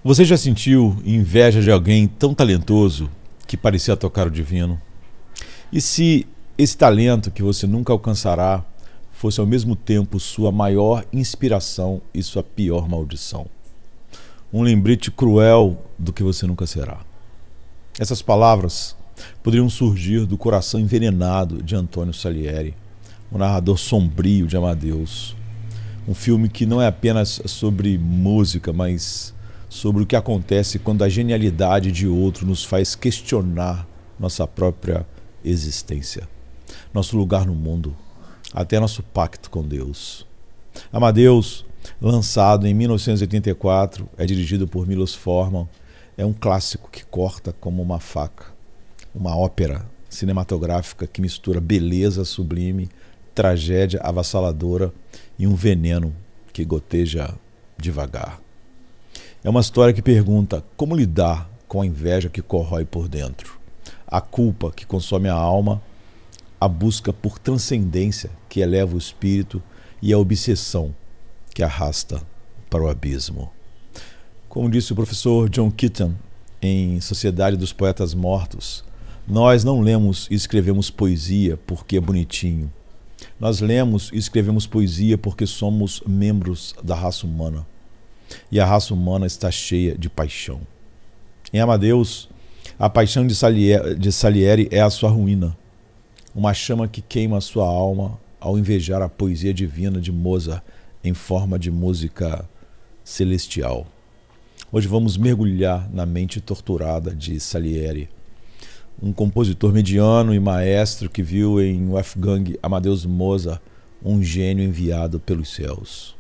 Você já sentiu inveja de alguém tão talentoso que parecia tocar o divino? E se esse talento que você nunca alcançará fosse ao mesmo tempo sua maior inspiração e sua pior maldição? Um lembrete cruel do que você nunca será. Essas palavras poderiam surgir do coração envenenado de Antônio Salieri, um narrador sombrio de Amadeus. Um filme que não é apenas sobre música, mas sobre o que acontece quando a genialidade de outro nos faz questionar nossa própria existência, nosso lugar no mundo, até nosso pacto com Deus. Amadeus, lançado em 1984, é dirigido por Milos Forman, é um clássico que corta como uma faca, uma ópera cinematográfica que mistura beleza sublime, tragédia avassaladora e um veneno que goteja devagar. É uma história que pergunta como lidar com a inveja que corrói por dentro, a culpa que consome a alma, a busca por transcendência que eleva o espírito e a obsessão que arrasta para o abismo. Como disse o professor John Keaton em Sociedade dos Poetas Mortos, nós não lemos e escrevemos poesia porque é bonitinho. Nós lemos e escrevemos poesia porque somos membros da raça humana. E a raça humana está cheia de paixão. Em Amadeus, a paixão de Salieri é a sua ruína. Uma chama que queima a sua alma ao invejar a poesia divina de Mozart em forma de música celestial. Hoje vamos mergulhar na mente torturada de Salieri, um compositor mediano e maestro que viu em Wolfgang Amadeus Mozart um gênio enviado pelos céus.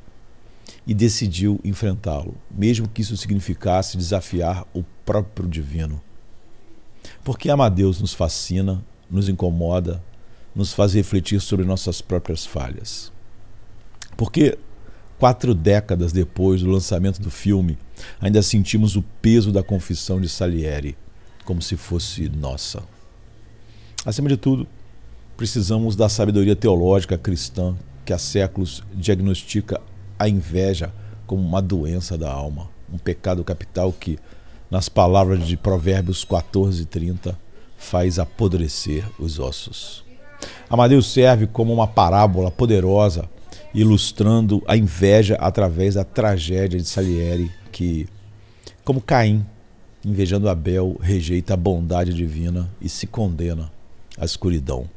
E decidiu enfrentá-lo, mesmo que isso significasse desafiar o próprio divino. Porque Amadeus nos fascina, nos incomoda, nos faz refletir sobre nossas próprias falhas. Porque 4 décadas depois do lançamento do filme, ainda sentimos o peso da confissão de Salieri, como se fosse nossa. Acima de tudo, precisamos da sabedoria teológica cristã que há séculos diagnostica a inveja como uma doença da alma, um pecado capital que, nas palavras de Provérbios 14:30, faz apodrecer os ossos. Amadeus serve como uma parábola poderosa, ilustrando a inveja através da tragédia de Salieri, que, como Caim, invejando Abel, rejeita a bondade divina e se condena à escuridão.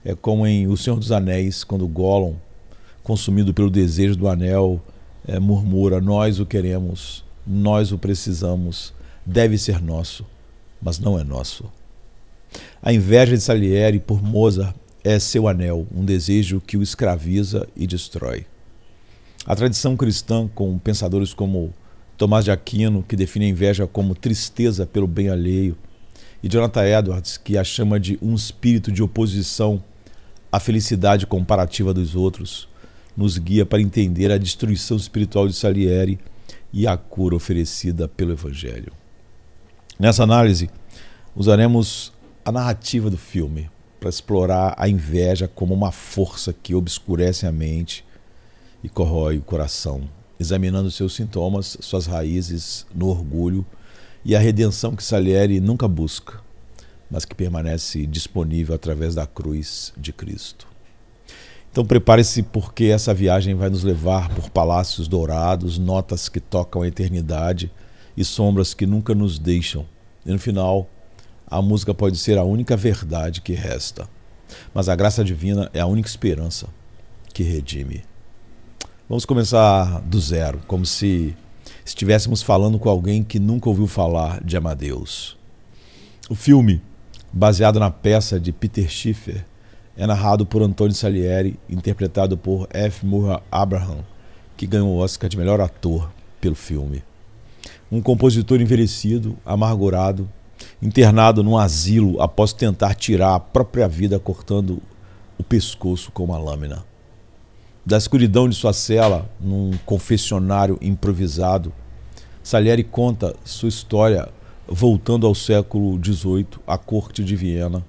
É como em O Senhor dos Anéis, quando Gollum, consumido pelo desejo do anel, murmura: nós o queremos, nós o precisamos, deve ser nosso, mas não é nosso. A inveja de Salieri por Mozart é seu anel, um desejo que o escraviza e destrói. A tradição cristã, com pensadores como Tomás de Aquino, que define a inveja como tristeza pelo bem alheio, e Jonathan Edwards, que a chama de um espírito de oposição à felicidade comparativa dos outros, nos guia para entender a destruição espiritual de Salieri e a cura oferecida pelo Evangelho. Nessa análise, usaremos a narrativa do filme para explorar a inveja como uma força que obscurece a mente e corrói o coração, examinando seus sintomas, suas raízes no orgulho e a redenção que Salieri nunca busca, mas que permanece disponível através da cruz de Cristo. Então prepare-se, porque essa viagem vai nos levar por palácios dourados, notas que tocam a eternidade e sombras que nunca nos deixam. E no final, a música pode ser a única verdade que resta, mas a graça divina é a única esperança que redime. Vamos começar do zero, como se estivéssemos falando com alguém que nunca ouviu falar de Amadeus. O filme, baseado na peça de Peter Schiffer, é narrado por Antônio Salieri, interpretado por F. Murray Abraham, que ganhou o Oscar de melhor ator pelo filme. Um compositor envelhecido, amargurado, internado num asilo após tentar tirar a própria vida cortando o pescoço com uma lâmina. Da escuridão de sua cela, num confessionário improvisado, Salieri conta sua história voltando ao século XVIII, à corte de Viena,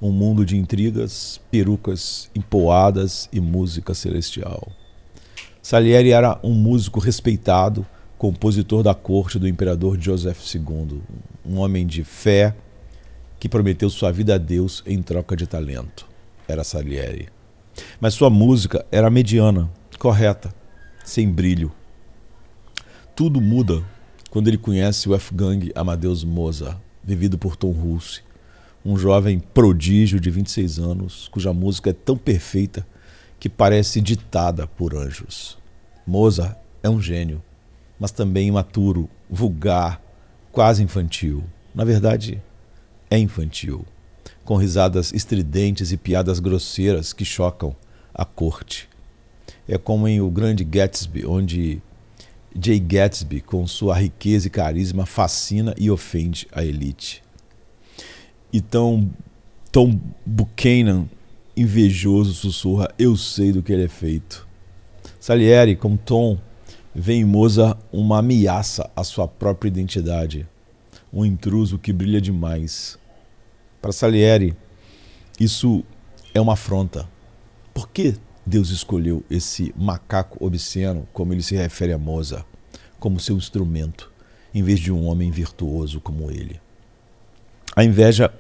um mundo de intrigas, perucas empoadas e música celestial. Salieri era um músico respeitado, compositor da corte do imperador Joseph II, um homem de fé que prometeu sua vida a Deus em troca de talento. Era Salieri. Mas sua música era mediana, correta, sem brilho. Tudo muda quando ele conhece o Wolfgang Amadeus Mozart, vivido por Tom Hulce, um jovem prodígio de 26 anos, cuja música é tão perfeita que parece ditada por anjos. Mozart é um gênio, mas também imaturo, vulgar, quase infantil. Na verdade, é infantil, com risadas estridentes e piadas grosseiras que chocam a corte. É como em O Grande Gatsby, onde Jay Gatsby, com sua riqueza e carisma, fascina e ofende a elite. Então, Tom Buchanan, invejoso, sussurra: eu sei do que ele é feito. Salieri, como Tom, vê em Mozart uma ameaça à sua própria identidade, um intruso que brilha demais. Para Salieri, isso é uma afronta. Por que Deus escolheu esse macaco obsceno, como ele se refere a Mozart, como seu instrumento, em vez de um homem virtuoso como ele? A inveja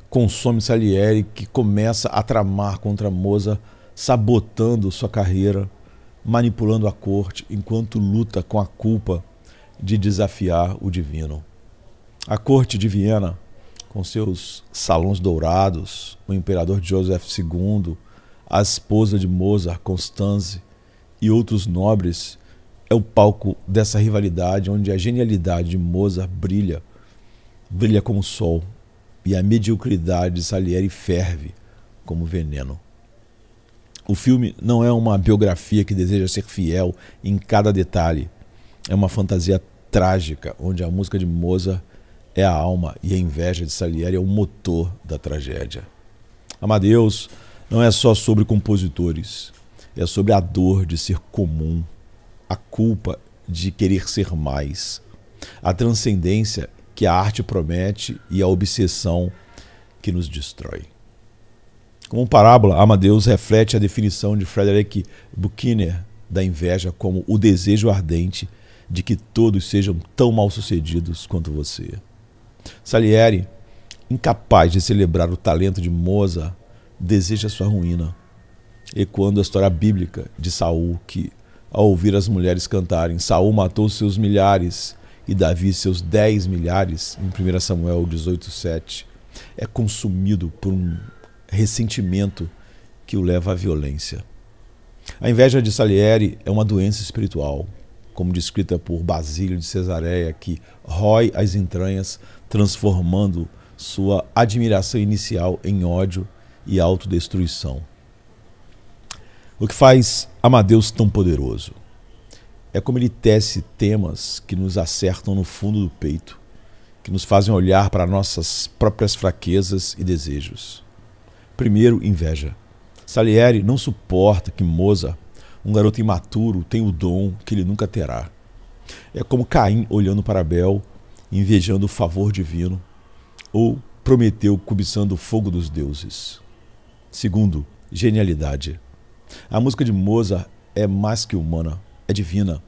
consome Salieri, que começa a tramar contra Mozart, sabotando sua carreira, manipulando a corte, enquanto luta com a culpa de desafiar o divino. A corte de Viena, com seus salões dourados, o imperador Joseph II, a esposa de Mozart, Constanze, e outros nobres, é o palco dessa rivalidade onde a genialidade de Mozart brilha como o sol, e a mediocridade de Salieri ferve como veneno. O filme não é uma biografia que deseja ser fiel em cada detalhe. É uma fantasia trágica, onde a música de Mozart é a alma e a inveja de Salieri é o motor da tragédia. Amadeus não é só sobre compositores, é sobre a dor de ser comum, a culpa de querer ser mais, a transcendência que a arte promete e a obsessão que nos destrói. Como parábola, Amadeus reflete a definição de Frederick Buechner da inveja como o desejo ardente de que todos sejam tão mal-sucedidos quanto você. Salieri, incapaz de celebrar o talento de Mozart, deseja sua ruína, ecoando a história bíblica de Saul, que, ao ouvir as mulheres cantarem Saul matou seus milhares e Davi seus 10 milhares, em 1 Samuel 18:7, é consumido por um ressentimento que o leva à violência. A inveja de Salieri é uma doença espiritual, como descrita por Basílio de Cesareia, que rói as entranhas, transformando sua admiração inicial em ódio e autodestruição. O que faz Amadeus tão poderoso é como ele tece temas que nos acertam no fundo do peito, que nos fazem olhar para nossas próprias fraquezas e desejos. Primeiro, inveja. Salieri não suporta que Mozart, um garoto imaturo, tenha o dom que ele nunca terá. É como Caim olhando para Abel, invejando o favor divino, ou Prometeu cobiçando o fogo dos deuses. Segundo, genialidade. A música de Mozart é mais que humana, é divina,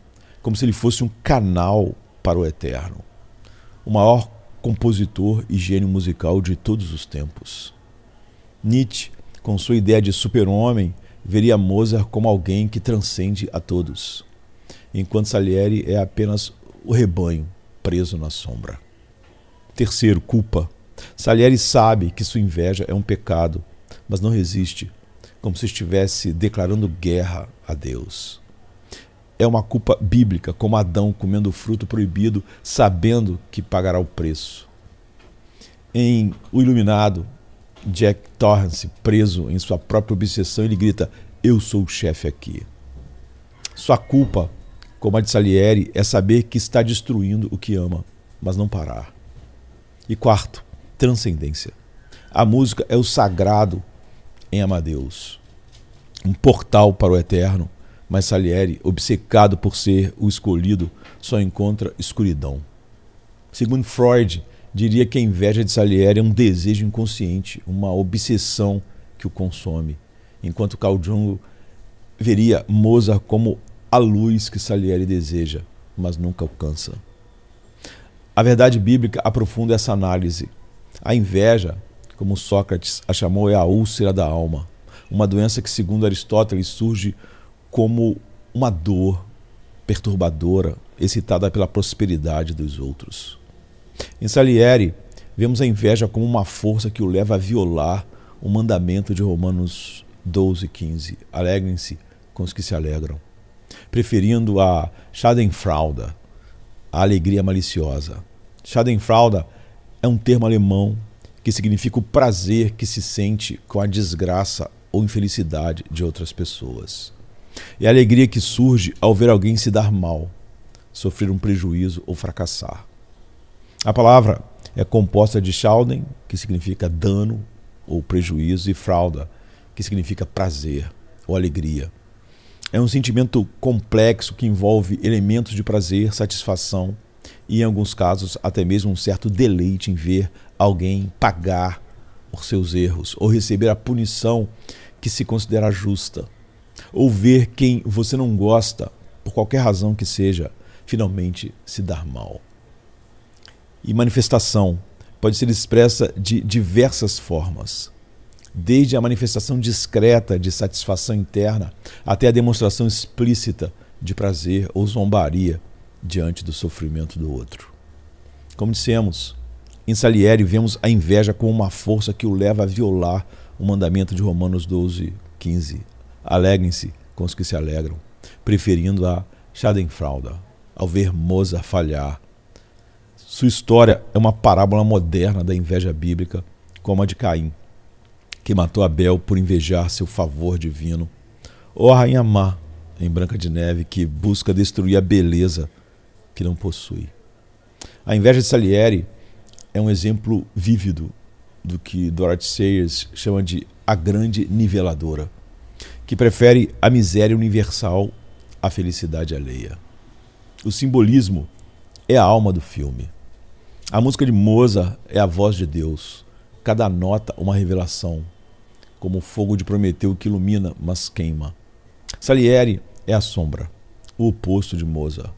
como se ele fosse um canal para o eterno. O maior compositor e gênio musical de todos os tempos. Nietzsche, com sua ideia de super-homem, veria Mozart como alguém que transcende a todos, enquanto Salieri é apenas o rebanho preso na sombra. Terceiro, culpa. Salieri sabe que sua inveja é um pecado, mas não resiste, como se estivesse declarando guerra a Deus. É uma culpa bíblica, como Adão comendo o fruto proibido, sabendo que pagará o preço. Em O Iluminado, Jack Torrance, preso em sua própria obsessão, ele grita: "Eu sou o chefe aqui". Sua culpa, como a de Salieri, é saber que está destruindo o que ama, mas não parar. E quarto, transcendência. A música é o sagrado em Amadeus, um portal para o eterno, mas Salieri, obcecado por ser o escolhido, só encontra escuridão. Segundo Freud, diria que a inveja de Salieri é um desejo inconsciente, uma obsessão que o consome, enquanto Carl Jung veria Mozart como a luz que Salieri deseja, mas nunca alcança. A verdade bíblica aprofunda essa análise. A inveja, como Sócrates a chamou, é a úlcera da alma. Uma doença que, segundo Aristóteles, surge como uma dor perturbadora, excitada pela prosperidade dos outros. Em Salieri, vemos a inveja como uma força que o leva a violar o mandamento de Romanos 12:15. Alegrem-se com os que se alegram, preferindo a Schadenfreude, a alegria maliciosa. Schadenfreude é um termo alemão que significa o prazer que se sente com a desgraça ou infelicidade de outras pessoas. É a alegria que surge ao ver alguém se dar mal, sofrer um prejuízo ou fracassar. A palavra é composta de Schaden, que significa dano ou prejuízo, e Freude, que significa prazer ou alegria. É um sentimento complexo que envolve elementos de prazer, satisfação e, em alguns casos, até mesmo um certo deleite em ver alguém pagar por seus erros ou receber a punição que se considera justa, ou ver quem você não gosta, por qualquer razão que seja, finalmente se dar mal. E manifestação pode ser expressa de diversas formas, desde a manifestação discreta de satisfação interna até a demonstração explícita de prazer ou zombaria diante do sofrimento do outro. Como dissemos, em Salieri vemos a inveja como uma força que o leva a violar o mandamento de Romanos 12:15. Alegrem-se com os que se alegram, preferindo a Schadenfreude, ao ver Mozart falhar. Sua história é uma parábola moderna da inveja bíblica, como a de Caim, que matou Abel por invejar seu favor divino, ou a rainha má, em Branca de Neve, que busca destruir a beleza que não possui. A inveja de Salieri é um exemplo vívido do que Dorothy Sayers chama de a grande niveladora, que prefere a miséria universal à felicidade alheia. O simbolismo é a alma do filme. A música de Mozart é a voz de Deus, cada nota uma revelação, como o fogo de Prometeu que ilumina, mas queima. Salieri é a sombra, o oposto de Mozart,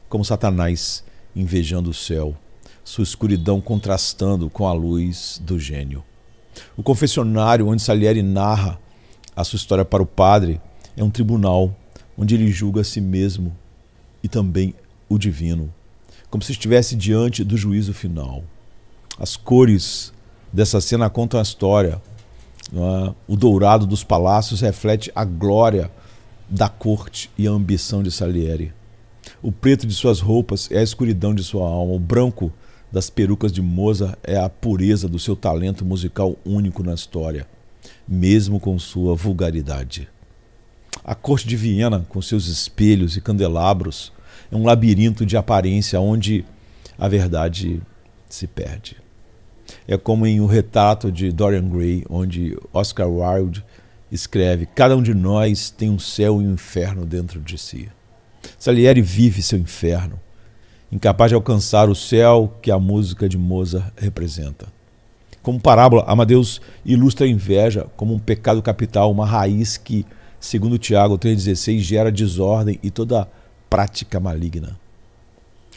como Satanás invejando o céu, sua escuridão contrastando com a luz do gênio. O confessionário onde Salieri narra a sua história para o padre é um tribunal onde ele julga a si mesmo e também o divino, como se estivesse diante do juízo final. As cores dessa cena contam a história. O dourado dos palácios reflete a glória da corte e a ambição de Salieri. O preto de suas roupas é a escuridão de sua alma. O branco das perucas de Mozart é a pureza do seu talento musical único na história, mesmo com sua vulgaridade. A corte de Viena, com seus espelhos e candelabros, é um labirinto de aparência onde a verdade se perde. É como em O Retrato de Dorian Gray, onde Oscar Wilde escreve: cada um de nós tem um céu e um inferno dentro de si. Salieri vive seu inferno, incapaz de alcançar o céu que a música de Mozart representa. Como parábola, Amadeus ilustra a inveja como um pecado capital, uma raiz que, segundo Tiago 3,16, gera desordem e toda prática maligna.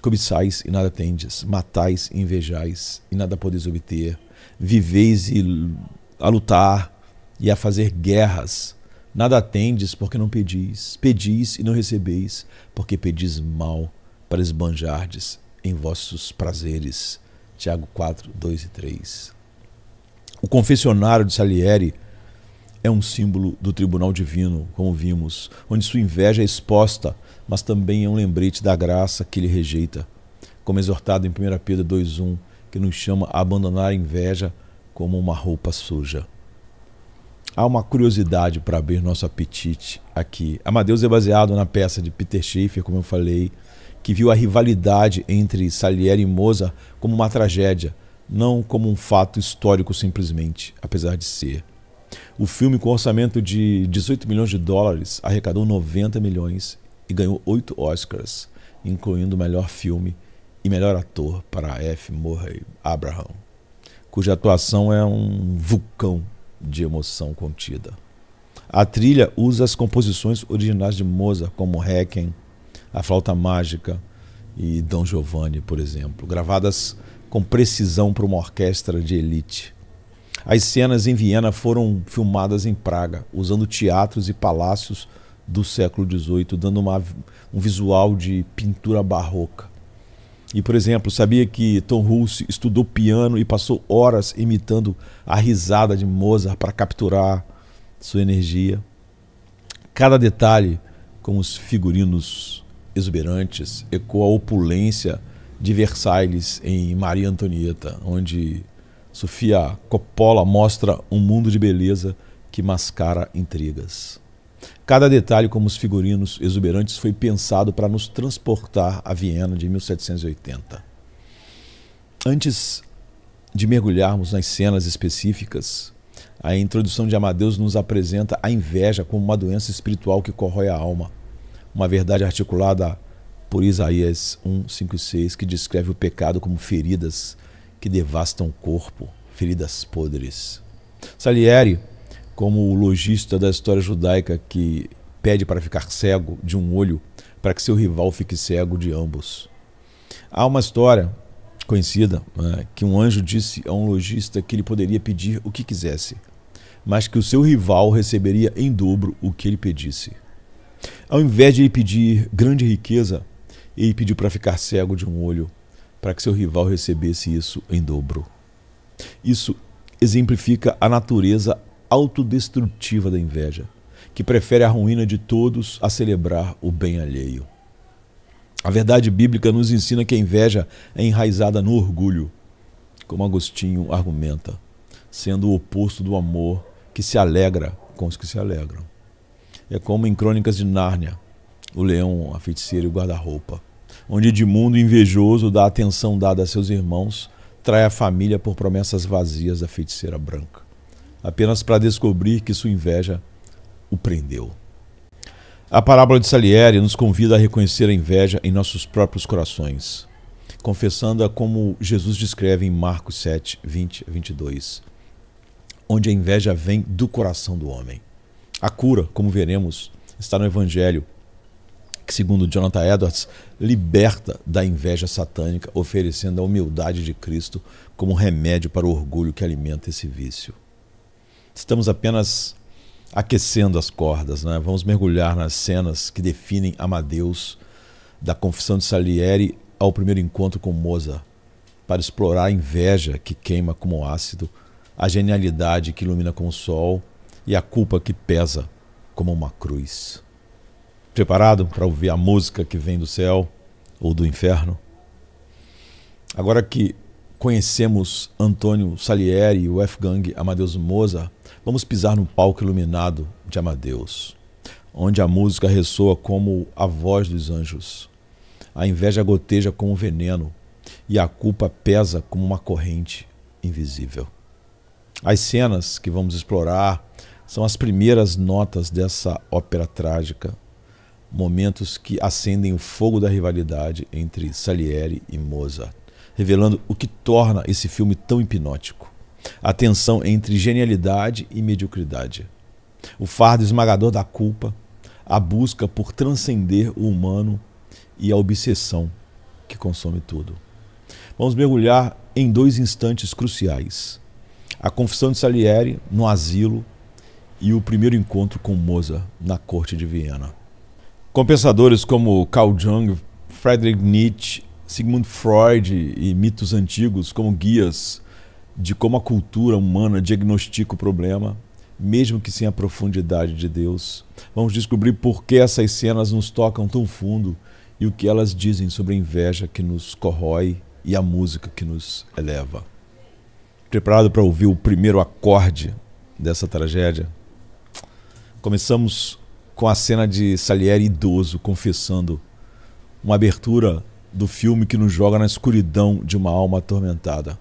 Cobiçais e nada tendes, matais e invejais e nada podeis obter, viveis a lutar e a fazer guerras, nada tendes porque não pedis, pedis e não recebeis, porque pedis mal para esbanjardes em vossos prazeres. Tiago 4, 2 e 3. O confessionário de Salieri é um símbolo do tribunal divino, como vimos, onde sua inveja é exposta, mas também é um lembrete da graça que ele rejeita, como exortado em 1 Pedro 2,1, que nos chama a abandonar a inveja como uma roupa suja. Há uma curiosidade para abrir nosso apetite aqui. Amadeus é baseado na peça de Peter Shaffer, como eu falei, que viu a rivalidade entre Salieri e Mozart como uma tragédia, não como um fato histórico simplesmente, apesar de ser. O filme, com orçamento de 18 milhões de dólares, arrecadou 90 milhões e ganhou 8 Oscars, incluindo o melhor filme e melhor ator para F. Murray Abraham, cuja atuação é um vulcão de emoção contida. A trilha usa as composições originais de Mozart, como Requiem, a Flauta Mágica, e Dom Giovanni, por exemplo, gravadas com precisão para uma orquestra de elite. As cenas em Viena foram filmadas em Praga, usando teatros e palácios do século XVIII, dando um visual de pintura barroca. E, por exemplo, sabia que Tom Hulce estudou piano e passou horas imitando a risada de Mozart para capturar sua energia? Cada detalhe, como os figurinos exuberantes, ecoa a opulência de Versailles em Maria Antonieta, onde Sofia Coppola mostra um mundo de beleza que mascara intrigas. Cada detalhe, como os figurinos exuberantes, foi pensado para nos transportar a Viena de 1780. Antes de mergulharmos nas cenas específicas, a introdução de Amadeus nos apresenta a inveja como uma doença espiritual que corrói a alma, uma verdade articulada por Isaías 1, 5 e 6, que descreve o pecado como feridas que devastam o corpo, feridas podres. Salieri, como o logista da história judaica que pede para ficar cego de um olho para que seu rival fique cego de ambos. Há uma história conhecida que um anjo disse a um lojista que ele poderia pedir o que quisesse, mas que o seu rival receberia em dobro o que ele pedisse. Ao invés de ele pedir grande riqueza, ele pediu para ficar cego de um olho, para que seu rival recebesse isso em dobro. Isso exemplifica a natureza autodestrutiva da inveja, que prefere a ruína de todos a celebrar o bem alheio. A verdade bíblica nos ensina que a inveja é enraizada no orgulho, como Agostinho argumenta, sendo o oposto do amor que se alegra com os que se alegram. É como em Crônicas de Nárnia, o leão, a feiticeira e o guarda-roupa, onde Edmundo, invejoso da atenção dada a seus irmãos, trai a família por promessas vazias da feiticeira branca, apenas para descobrir que sua inveja o prendeu. A parábola de Salieri nos convida a reconhecer a inveja em nossos próprios corações, confessando-a como Jesus descreve em Marcos 7, 20 a 22, onde a inveja vem do coração do homem. A cura, como veremos, está no Evangelho, que, segundo Jonathan Edwards, liberta da inveja satânica, oferecendo a humildade de Cristo como remédio para o orgulho que alimenta esse vício. Estamos apenas aquecendo as cordas, né? Vamos mergulhar nas cenas que definem Amadeus, da confissão de Salieri ao primeiro encontro com Mozart, para explorar a inveja que queima como ácido, a genialidade que ilumina como o sol e a culpa que pesa como uma cruz. Preparado para ouvir a música que vem do céu ou do inferno? Agora que conhecemos Antônio Salieri e o Wolfgang Amadeus Mozart, vamos pisar no palco iluminado de Amadeus, onde a música ressoa como a voz dos anjos, a inveja goteja como veneno e a culpa pesa como uma corrente invisível. As cenas que vamos explorar são as primeiras notas dessa ópera trágica, momentos que acendem o fogo da rivalidade entre Salieri e Mozart, revelando o que torna esse filme tão hipnótico. A tensão entre genialidade e mediocridade, o fardo esmagador da culpa, a busca por transcender o humano e a obsessão que consome tudo. Vamos mergulhar em dois instantes cruciais: a confissão de Salieri no asilo e o primeiro encontro com Mozart na corte de Viena. Com pensadores como Carl Jung, Friedrich Nietzsche, Sigmund Freud e mitos antigos como guias de como a cultura humana diagnostica o problema, mesmo que sem a profundidade de Deus, vamos descobrir por que essas cenas nos tocam tão fundo e o que elas dizem sobre a inveja que nos corrói e a música que nos eleva. Preparado para ouvir o primeiro acorde dessa tragédia? Começamos com a cena de Salieri idoso confessando, uma abertura do filme que nos joga na escuridão de uma alma atormentada.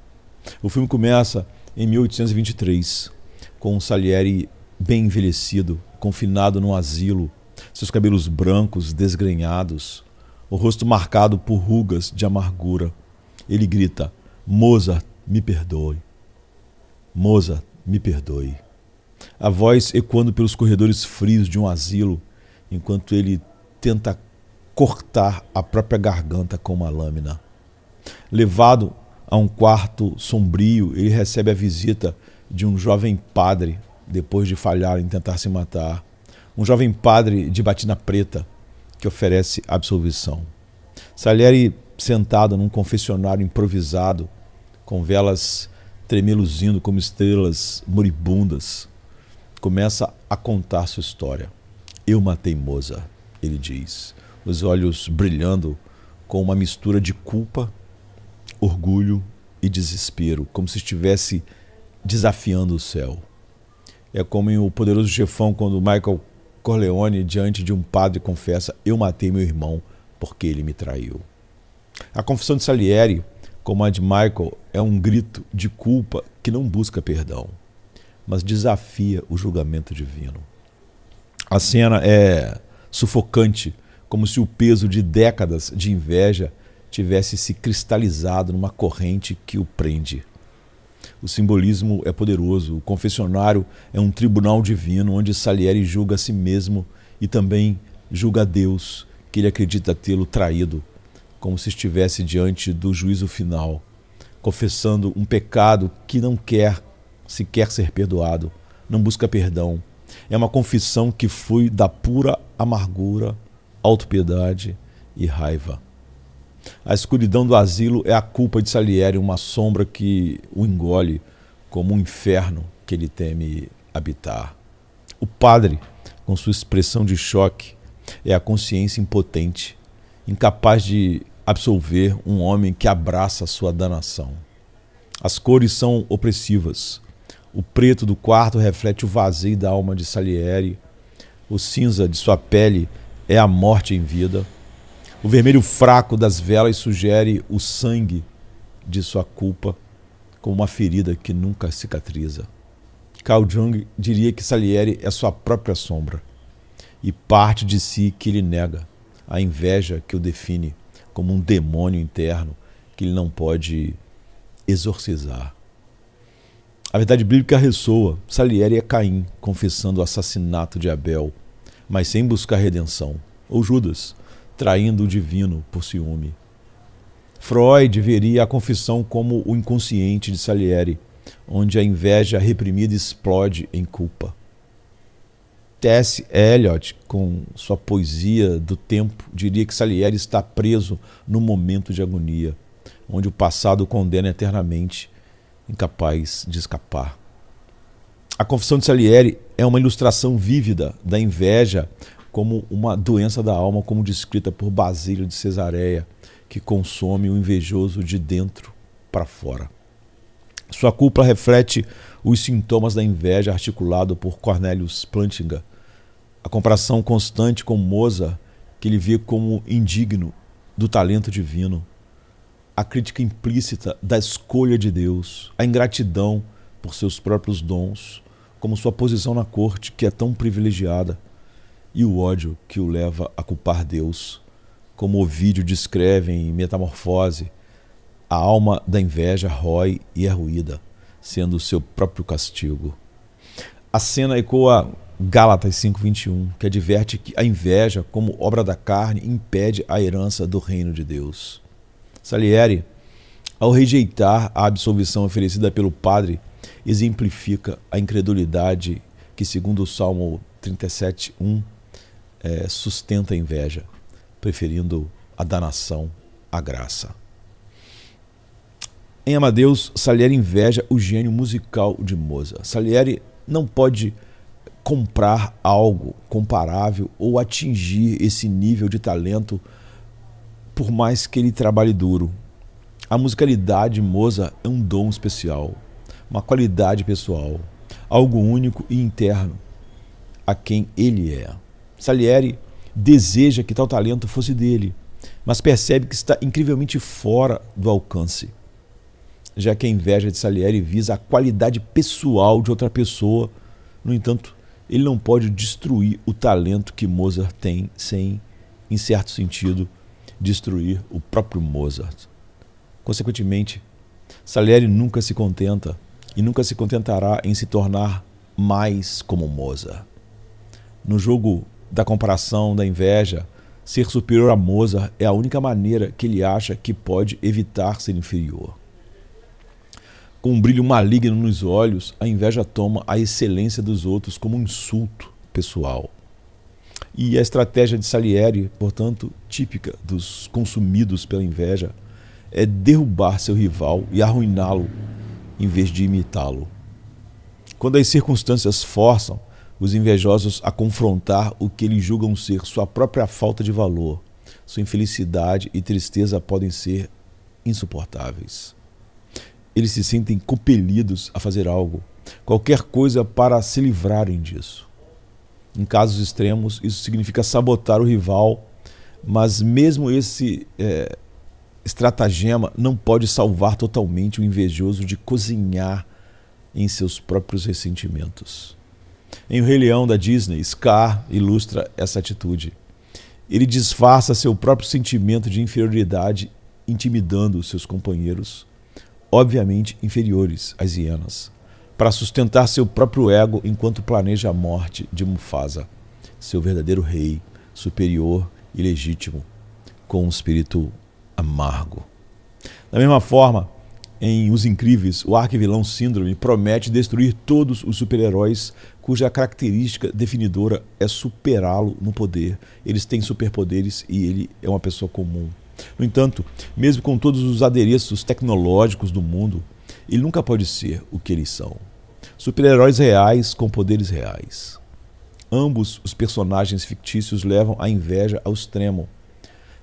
O filme começa em 1823, com Salieri bem envelhecido, confinado num asilo, seus cabelos brancos, desgrenhados, o rosto marcado por rugas de amargura. Ele grita: Mozart, me perdoe. Mozart, me perdoe. A voz ecoando pelos corredores frios de um asilo, enquanto ele tenta cortar a própria garganta com uma lâmina. Levado a um quarto sombrio, ele recebe a visita de um jovem padre, depois de falhar em tentar se matar. Um jovem padre de batina preta que oferece absolvição. Salieri, sentado num confessionário improvisado, com velas tremeluzindo como estrelas moribundas, começa a contar sua história. Eu matei Mozart, ele diz, os olhos brilhando com uma mistura de culpa, orgulho e desespero, como se estivesse desafiando o céu. É como em O Poderoso Chefão, quando Michael Corleone, diante de um padre, confessa: eu matei meu irmão porque ele me traiu. A confissão de Salieri, como a de Michael, é um grito de culpa que não busca perdão, mas desafia o julgamento divino. A cena é sufocante, como se o peso de décadas de inveja tivesse se cristalizado numa corrente que o prende. O simbolismo é poderoso. O confessionário é um tribunal divino onde Salieri julga a si mesmo e também julga a Deus, que ele acredita tê-lo traído, como se estivesse diante do juízo final, confessando um pecado que não quer sequer ser perdoado, não busca perdão. É uma confissão que flui da pura amargura, autopiedade e raiva. A escuridão do asilo é a culpa de Salieri, uma sombra que o engole como um inferno que ele teme habitar. O padre, com sua expressão de choque, é a consciência impotente, incapaz de absolver um homem que abraça a sua danação. As cores são opressivas. O preto do quarto reflete o vazio da alma de Salieri. O cinza de sua pele é a morte em vida. O vermelho fraco das velas sugere o sangue de sua culpa, como uma ferida que nunca cicatriza. Carl Jung diria que Salieri é sua própria sombra e parte de si que ele nega, a inveja que o define como um demônio interno que ele não pode exorcizar. A verdade bíblica ressoa. Salieri é Caim confessando o assassinato de Abel, mas sem buscar redenção. Ou Judas, traindo o divino por ciúme. Freud veria a confissão como o inconsciente de Salieri, onde a inveja reprimida explode em culpa. T.S. Eliot, com sua poesia do tempo, diria que Salieri está preso no momento de agonia, onde o passado o condena eternamente, incapaz de escapar. A confissão de Salieri é uma ilustração vívida da inveja como uma doença da alma, como descrita por Basílio de Cesareia, que consome o invejoso de dentro para fora. Sua culpa reflete os sintomas da inveja articulado por Cornelius Plantinga. A comparação constante com Mozart, que ele vê como indigno do talento divino. A crítica implícita da escolha de Deus. A ingratidão por seus próprios dons, como sua posição na corte, que é tão privilegiada. E o ódio que o leva a culpar Deus. Como Ovídio descreve em Metamorfose, a alma da inveja rói e é ruída, sendo o seu próprio castigo. A cena ecoa Gálatas 5:21, que adverte que a inveja, como obra da carne, impede a herança do reino de Deus. Salieri, ao rejeitar a absolvição oferecida pelo padre, exemplifica a incredulidade que, segundo o Salmo 37:1, sustenta a inveja, preferindo a danação à graça. Em Amadeus, Salieri inveja o gênio musical de Mozart. Salieri não pode comprar algo comparável ou atingir esse nível de talento por mais que ele trabalhe duro. A musicalidade de Mozart é um dom especial, uma qualidade pessoal, algo único e interno a quem ele é. Salieri deseja que tal talento fosse dele, mas percebe que está incrivelmente fora do alcance, já que a inveja de Salieri visa a qualidade pessoal de outra pessoa. No entanto, ele não pode destruir o talento que Mozart tem sem, em certo sentido, destruir o próprio Mozart. Consequentemente, Salieri nunca se contenta e nunca se contentará em se tornar mais como Mozart. No jogo da comparação, da inveja, Ser superior a Mozart é a única maneira que ele acha que pode evitar ser inferior. Com um brilho maligno nos olhos, a inveja toma a excelência dos outros como um insulto pessoal. E a estratégia de Salieri, portanto, típica dos consumidos pela inveja, é derrubar seu rival e arruiná-lo em vez de imitá-lo. Quando as circunstâncias forçam os invejosos a confrontar o que eles julgam ser sua própria falta de valor, sua infelicidade e tristeza podem ser insuportáveis. Eles se sentem compelidos a fazer algo, qualquer coisa para se livrarem disso. Em casos extremos, isso significa sabotar o rival, mas mesmo esse estratagema não pode salvar totalmente o invejoso de cozinhar em seus próprios ressentimentos. Em O Rei Leão da Disney, Scar ilustra essa atitude. Ele disfarça seu próprio sentimento de inferioridade, intimidando seus companheiros, obviamente inferiores às hienas, para sustentar seu próprio ego enquanto planeja a morte de Mufasa, seu verdadeiro rei, superior e legítimo, com um espírito amargo. Da mesma forma, em Os Incríveis, o arquivilão Síndrome promete destruir todos os super-heróis cuja característica definidora é superá-lo no poder. Eles têm superpoderes e ele é uma pessoa comum. No entanto, mesmo com todos os adereços tecnológicos do mundo, ele nunca pode ser o que eles são. Super-heróis reais com poderes reais. Ambos os personagens fictícios levam a inveja ao extremo,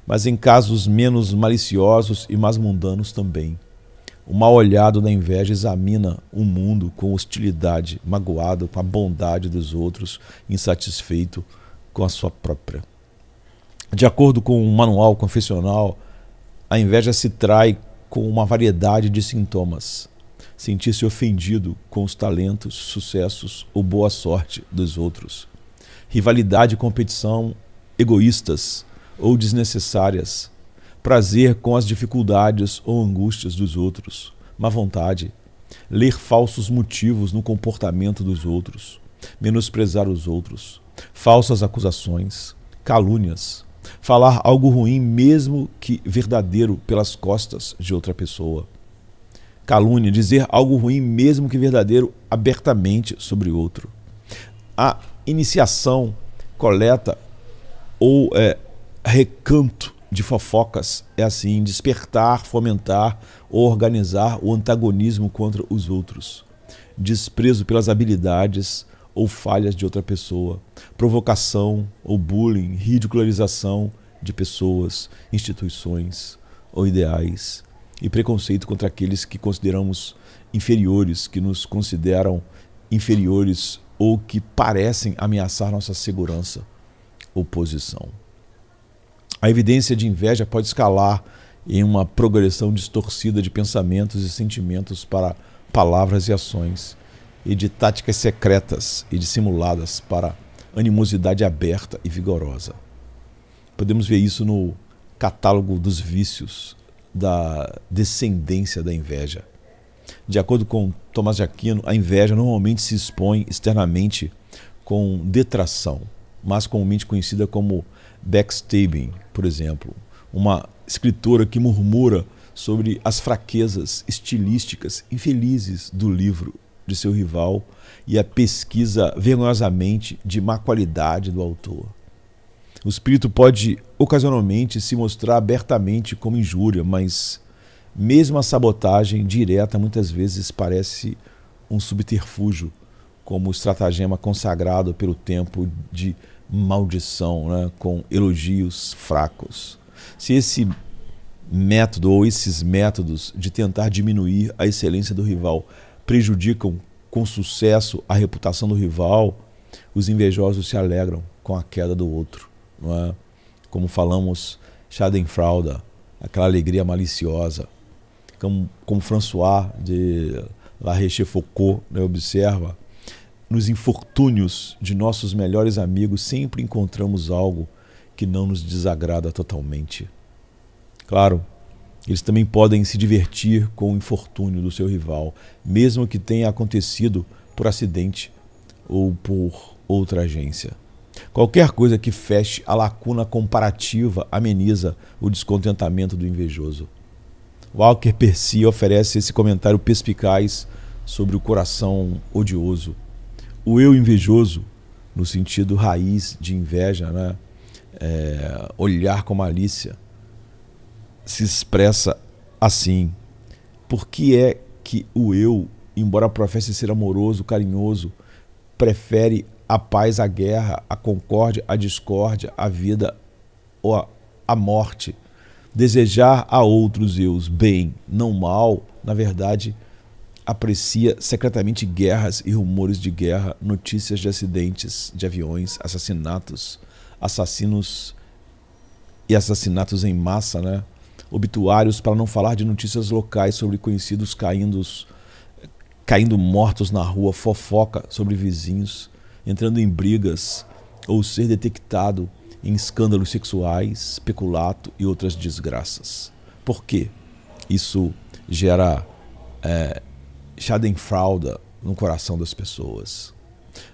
mas em casos menos maliciosos e mais mundanos também. O mal-olhado da inveja examina o mundo com hostilidade, magoado com a bondade dos outros, insatisfeito com a sua própria. De acordo com um manual confessional, a inveja se trai com uma variedade de sintomas. Sentir-se ofendido com os talentos, sucessos ou boa sorte dos outros. Rivalidade e competição egoístas ou desnecessárias. Prazer com as dificuldades ou angústias dos outros. Má vontade. Ler falsos motivos no comportamento dos outros. Menosprezar os outros. Falsas acusações. Calúnias. Falar algo ruim, mesmo que verdadeiro, pelas costas de outra pessoa. Calúnia, dizer algo ruim, mesmo que verdadeiro, abertamente sobre outro. A iniciação, coleta ou recanto de fofocas é assim, despertar, fomentar ou organizar o antagonismo contra os outros. Desprezo pelas habilidades ou falhas de outra pessoa, provocação ou bullying, ridicularização de pessoas, instituições ou ideais, e preconceito contra aqueles que consideramos inferiores, que nos consideram inferiores ou que parecem ameaçar nossa segurança ou posição. A evidência de inveja pode escalar em uma progressão distorcida de pensamentos e sentimentos para palavras e ações, e de táticas secretas e dissimuladas para animosidade aberta e vigorosa. Podemos ver isso no catálogo dos vícios da descendência da inveja. De acordo com Tomás de Aquino, a inveja normalmente se expõe externamente com detração, mas comumente conhecida como backstabbing, por exemplo, uma escritora que murmura sobre as fraquezas estilísticas infelizes do livro de seu rival e a pesquisa vergonhosamente de má qualidade do autor. O espírito pode ocasionalmente se mostrar abertamente como injúria, mas mesmo a sabotagem direta muitas vezes parece um subterfúgio, como o estratagema consagrado pelo tempo de maldição, né, com elogios fracos. Se esse método ou esses métodos de tentar diminuir a excelência do rival prejudicam com sucesso a reputação do rival, os invejosos se alegram com a queda do outro. Não é? Como falamos, Schadenfreude, aquela alegria maliciosa. Como François de La Rochefoucauld, né, observa, nos infortúnios de nossos melhores amigos sempre encontramos algo que não nos desagrada totalmente. Claro, eles também podem se divertir com o infortúnio do seu rival, mesmo que tenha acontecido por acidente ou por outra agência. Qualquer coisa que feche a lacuna comparativa ameniza o descontentamento do invejoso. Walker Percy oferece esse comentário perspicaz sobre o coração odioso. O eu invejoso, no sentido raiz de inveja, né? Olhar com malícia, se expressa assim. Por que é que o eu, embora professe ser amoroso, carinhoso, prefere a paz à guerra, a concórdia à discórdia, a vida ou a morte? Desejar a outros eus bem, não mal, na verdade, aprecia secretamente guerras e rumores de guerra, notícias de acidentes de aviões, assassinos e assassinatos em massa, né? Obituários, para não falar de notícias locais sobre conhecidos caindo mortos na rua, fofoca sobre vizinhos, entrando em brigas ou ser detectado em escândalos sexuais, peculato e outras desgraças. Por quê? Isso gera schadenfreude no coração das pessoas.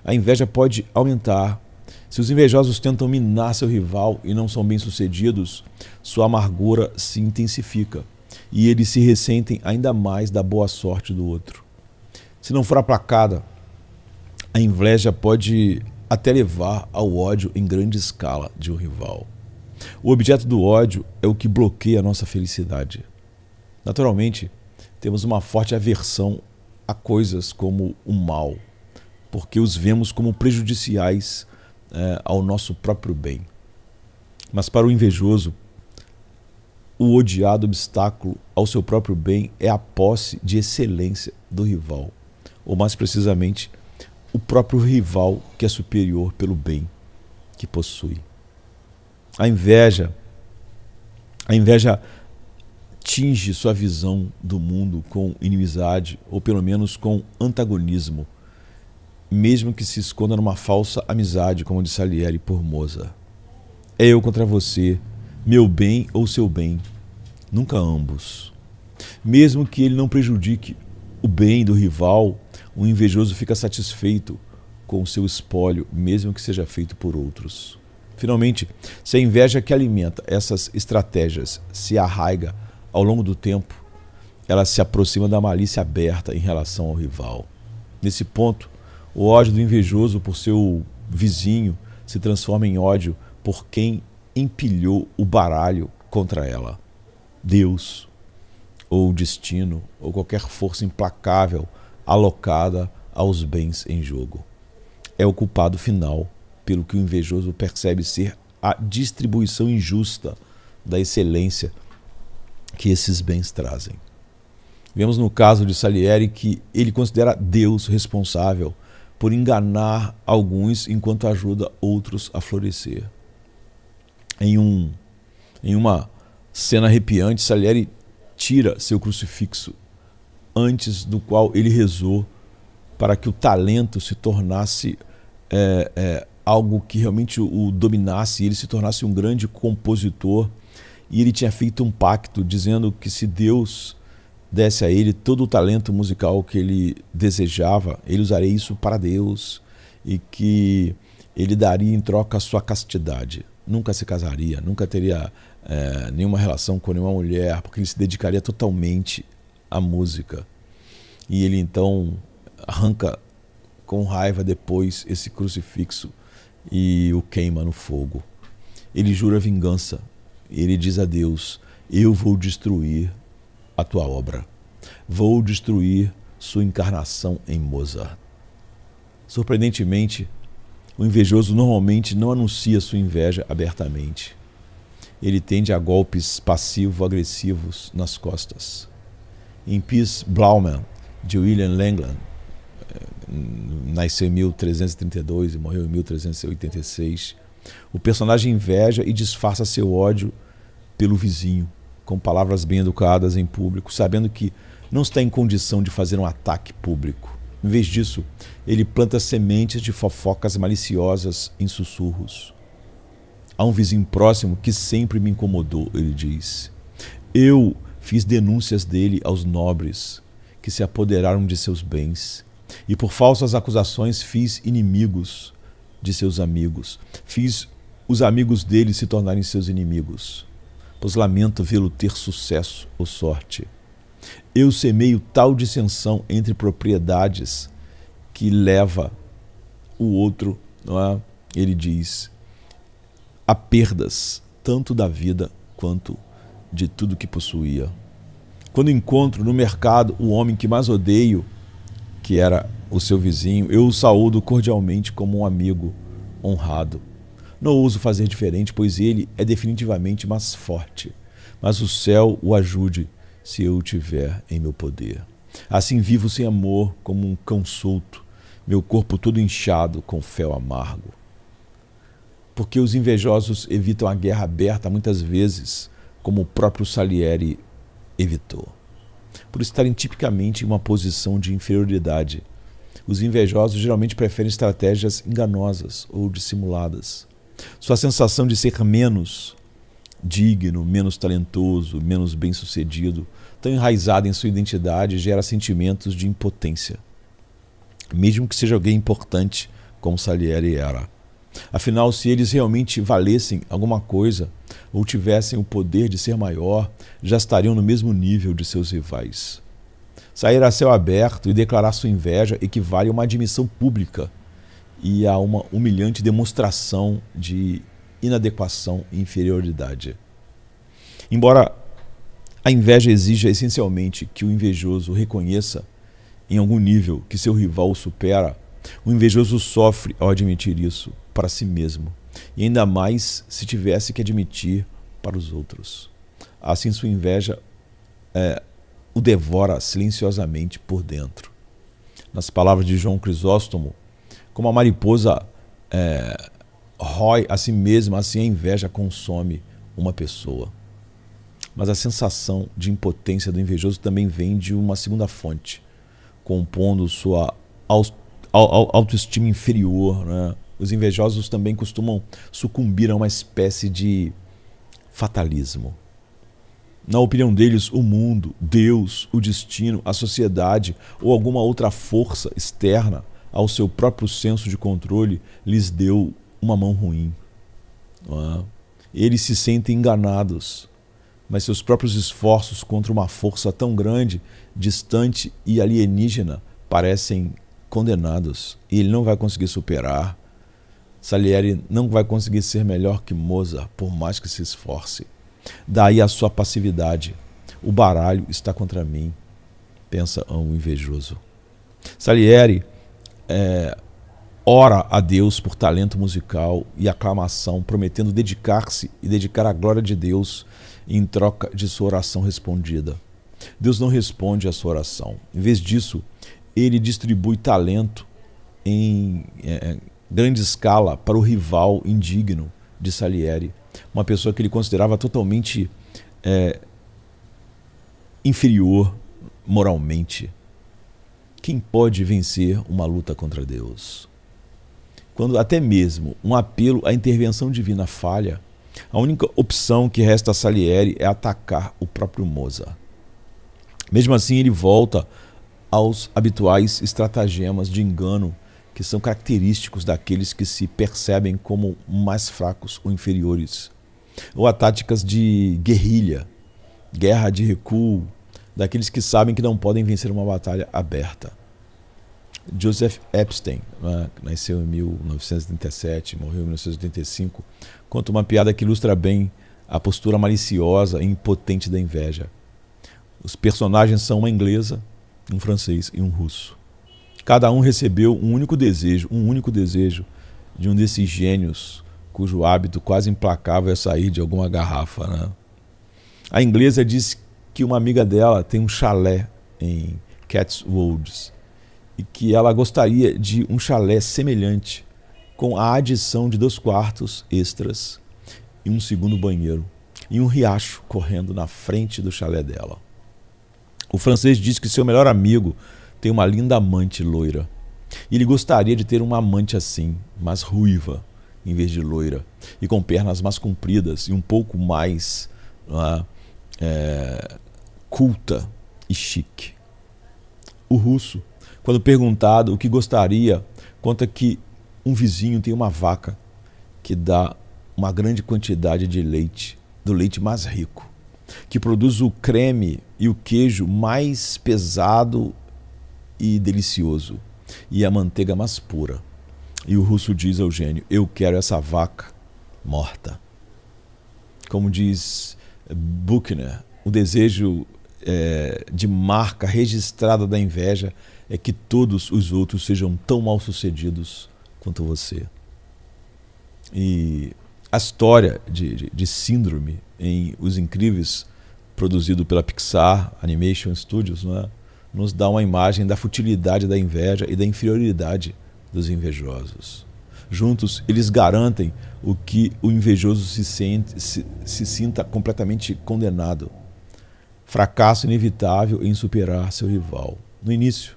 A inveja pode aumentar. Se os invejosos tentam minar seu rival e não são bem-sucedidos, sua amargura se intensifica e eles se ressentem ainda mais da boa sorte do outro. Se não for aplacada, a inveja pode até levar ao ódio em grande escala de um rival. O objeto do ódio é o que bloqueia a nossa felicidade. Naturalmente, temos uma forte aversão a coisas como o mal, porque os vemos como prejudiciais ao nosso próprio bem. Mas para o invejoso, o odiado obstáculo ao seu próprio bem é a posse de excelência do rival, ou mais precisamente, o próprio rival que é superior pelo bem que possui. A inveja tinge sua visão do mundo com inimizade, ou pelo menos com antagonismo, mesmo que se esconda numa falsa amizade, como disse Salieri por Mozart. É eu contra você, meu bem ou seu bem, nunca ambos. Mesmo que ele não prejudique o bem do rival, o invejoso fica satisfeito com o seu espólio, mesmo que seja feito por outros. Finalmente, se a inveja que alimenta essas estratégias se arraiga ao longo do tempo, ela se aproxima da malícia aberta em relação ao rival. Nesse ponto, o ódio do invejoso por seu vizinho se transforma em ódio por quem empilhou o baralho contra ela. Deus, ou o destino, ou qualquer força implacável alocada aos bens em jogo. É o culpado final pelo que o invejoso percebe ser a distribuição injusta da excelência que esses bens trazem. Vemos no caso de Salieri que ele considera Deus responsável por enganar alguns enquanto ajuda outros a florescer. Em uma cena arrepiante, Salieri tira seu crucifixo, antes do qual ele rezou para que o talento se tornasse algo que realmente o dominasse, e ele se tornasse um grande compositor. E ele tinha feito um pacto dizendo que se Deus desse a ele todo o talento musical que ele desejava, ele usaria isso para Deus, e que ele daria em troca a sua castidade. Nunca se casaria, nunca teria nenhuma relação com nenhuma mulher, porque ele se dedicaria totalmente à música. E ele então arranca com raiva depois esse crucifixo e o queima no fogo. Ele jura vingança. Ele diz a Deus: eu vou destruir a tua obra. Vou destruir sua encarnação em Mozart. Surpreendentemente, o invejoso normalmente não anuncia sua inveja abertamente. Ele tende a golpes passivo-agressivos nas costas. Em Piers Plowman, de William Langland, nasceu em 1332 e morreu em 1386, o personagem inveja e disfarça seu ódio pelo vizinho, com palavras bem educadas em público, sabendo que não está em condição de fazer um ataque público. Em vez disso, ele planta sementes de fofocas maliciosas em sussurros. Há um vizinho próximo que sempre me incomodou, ele diz. Eu fiz denúncias dele aos nobres que se apoderaram de seus bens, e por falsas acusações fiz inimigos de seus amigos. Fiz os amigos dele se tornarem seus inimigos, pois lamento vê-lo ter sucesso ou sorte. Eu semeio tal dissensão entre propriedades que leva o outro, não é? Ele diz, a perdas tanto da vida quanto de tudo que possuía. Quando encontro no mercado o homem que mais odeio, que era o seu vizinho, eu o saúdo cordialmente como um amigo honrado. Não ouso fazer diferente, pois ele é definitivamente mais forte, mas o céu o ajude se eu o tiver em meu poder. Assim vivo sem amor como um cão solto, meu corpo todo inchado com fel amargo. Porque os invejosos evitam a guerra aberta muitas vezes, como o próprio Salieri evitou. Por estarem tipicamente em uma posição de inferioridade, os invejosos geralmente preferem estratégias enganosas ou dissimuladas. Sua sensação de ser menos digno, menos talentoso, menos bem-sucedido, tão enraizada em sua identidade, gera sentimentos de impotência, mesmo que seja alguém importante, como Salieri era. Afinal, se eles realmente valessem alguma coisa ou tivessem o poder de ser maior, já estariam no mesmo nível de seus rivais. Sair a céu aberto e declarar sua inveja equivale a uma admissão pública e a uma humilhante demonstração de inadequação e inferioridade. Embora a inveja exija essencialmente que o invejoso reconheça em algum nível que seu rival o supera, o invejoso sofre ao admitir isso para si mesmo, e ainda mais se tivesse que admitir para os outros. Assim sua inveja o devora silenciosamente por dentro. Nas palavras de João Crisóstomo, como a mariposa rói a si mesma, assim a inveja consome uma pessoa. Mas a sensação de impotência do invejoso também vem de uma segunda fonte, compondo sua autoestima inferior, né? Os invejosos também costumam sucumbir a uma espécie de fatalismo. Na opinião deles, o mundo, Deus, o destino, a sociedade ou alguma outra força externa ao seu próprio senso de controle lhes deu uma mão ruim. Eles se sentem enganados, mas seus próprios esforços contra uma força tão grande, distante e alienígena parecem condenados, e ele não vai conseguir superar. Salieri não vai conseguir ser melhor que Mozart, por mais que se esforce. Daí a sua passividade. O baralho está contra mim, pensa um invejoso. Salieri ora a Deus por talento musical e aclamação, prometendo dedicar-se e dedicar a glória de Deus em troca de sua oração respondida. Deus não responde à sua oração. Em vez disso, ele distribui talento em grande escala para o rival indigno de Salieri, uma pessoa que ele considerava totalmente inferior moralmente. Quem pode vencer uma luta contra Deus? Quando até mesmo um apelo à intervenção divina falha, a única opção que resta a Salieri é atacar o próprio Mozart. Mesmo assim, ele volta aos habituais estratagemas de engano que são característicos daqueles que se percebem como mais fracos ou inferiores, ou a táticas de guerrilha, guerra de recuo, daqueles que sabem que não podem vencer uma batalha aberta. Joseph Epstein, nasceu em 1937, morreu em 1985, conta uma piada que ilustra bem a postura maliciosa e impotente da inveja. Os personagens são uma inglesa, um francês e um russo. Cada um recebeu um único desejo de um desses gênios cujo hábito quase implacável é sair de alguma garrafa, né? A inglesa diz que uma amiga dela tem um chalé em Cotswolds e que ela gostaria de um chalé semelhante, com a adição de 2 quartos extras e um segundo banheiro e um riacho correndo na frente do chalé dela. O francês diz que seu melhor amigo tem uma linda amante loira. E ele gostaria de ter uma amante assim, mas ruiva, em vez de loira, e com pernas mais compridas e um pouco mais culta e chique. O russo, quando perguntado o que gostaria, conta que um vizinho tem uma vaca que dá uma grande quantidade de leite, do leite mais rico, que produz o creme e o queijo mais pesado e delicioso, e a manteiga mais pura. E o russo diz ao gênio: eu quero essa vaca morta. Como diz Buchner, o desejo de marca registrada da inveja é que todos os outros sejam tão mal sucedidos quanto você. E a história de Síndrome em Os Incríveis, produzido pela Pixar Animation Studios, não é? Nos dá uma imagem da futilidade da inveja e da inferioridade dos invejosos. Juntos, eles garantem o que o invejoso se sinta completamente condenado. Fracasso inevitável em superar seu rival. No início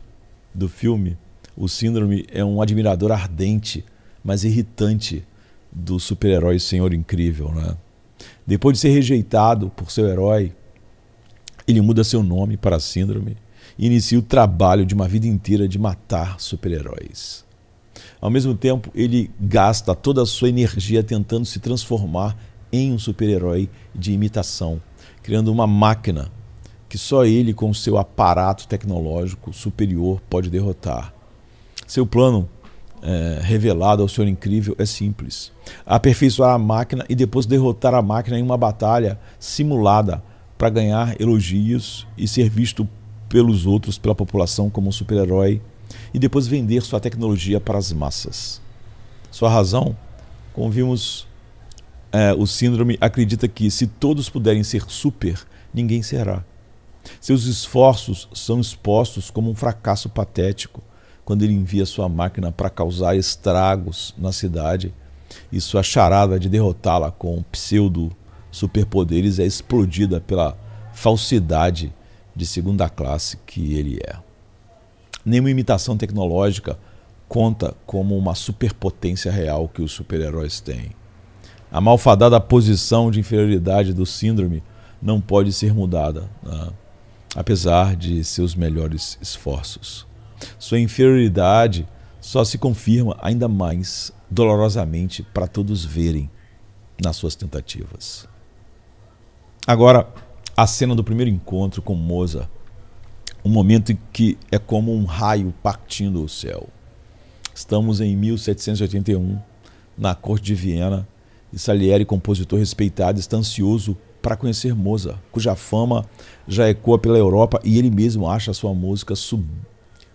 do filme, o Síndrome é um admirador ardente, mas irritante, do super-herói Senhor Incrível, né? Depois de ser rejeitado por seu herói, ele muda seu nome para Síndrome e inicia o trabalho de uma vida inteira de matar super-heróis. Ao mesmo tempo, ele gasta toda a sua energia tentando se transformar em um super-herói de imitação, criando uma máquina que só ele, com seu aparato tecnológico superior, pode derrotar. Seu plano, revelado ao Senhor Incrível, é simples: aperfeiçoar a máquina e depois derrotar a máquina em uma batalha simulada para ganhar elogios e ser visto pelos outros, pela população, como um super-herói, e depois vender sua tecnologia para as massas. Sua razão, como vimos, o Síndrome acredita que se todos puderem ser super, ninguém será. Seus esforços são expostos como um fracasso patético quando ele envia sua máquina para causar estragos na cidade, e sua charada de derrotá-la com pseudo-superpoderes é explodida pela falsidade de segunda classe que ele é. Nenhuma imitação tecnológica conta como uma superpotência real que os super-heróis têm. A malfadada posição de inferioridade do Síndrome não pode ser mudada, né? Apesar de seus melhores esforços. Sua inferioridade só se confirma ainda mais dolorosamente para todos verem nas suas tentativas. Agora, a cena do primeiro encontro com Mozart, um momento em que é como um raio partindo o céu. Estamos em 1781, na corte de Viena, e Salieri, compositor respeitado, está ansioso para conhecer Mozart, cuja fama já ecoa pela Europa, e ele mesmo acha a sua música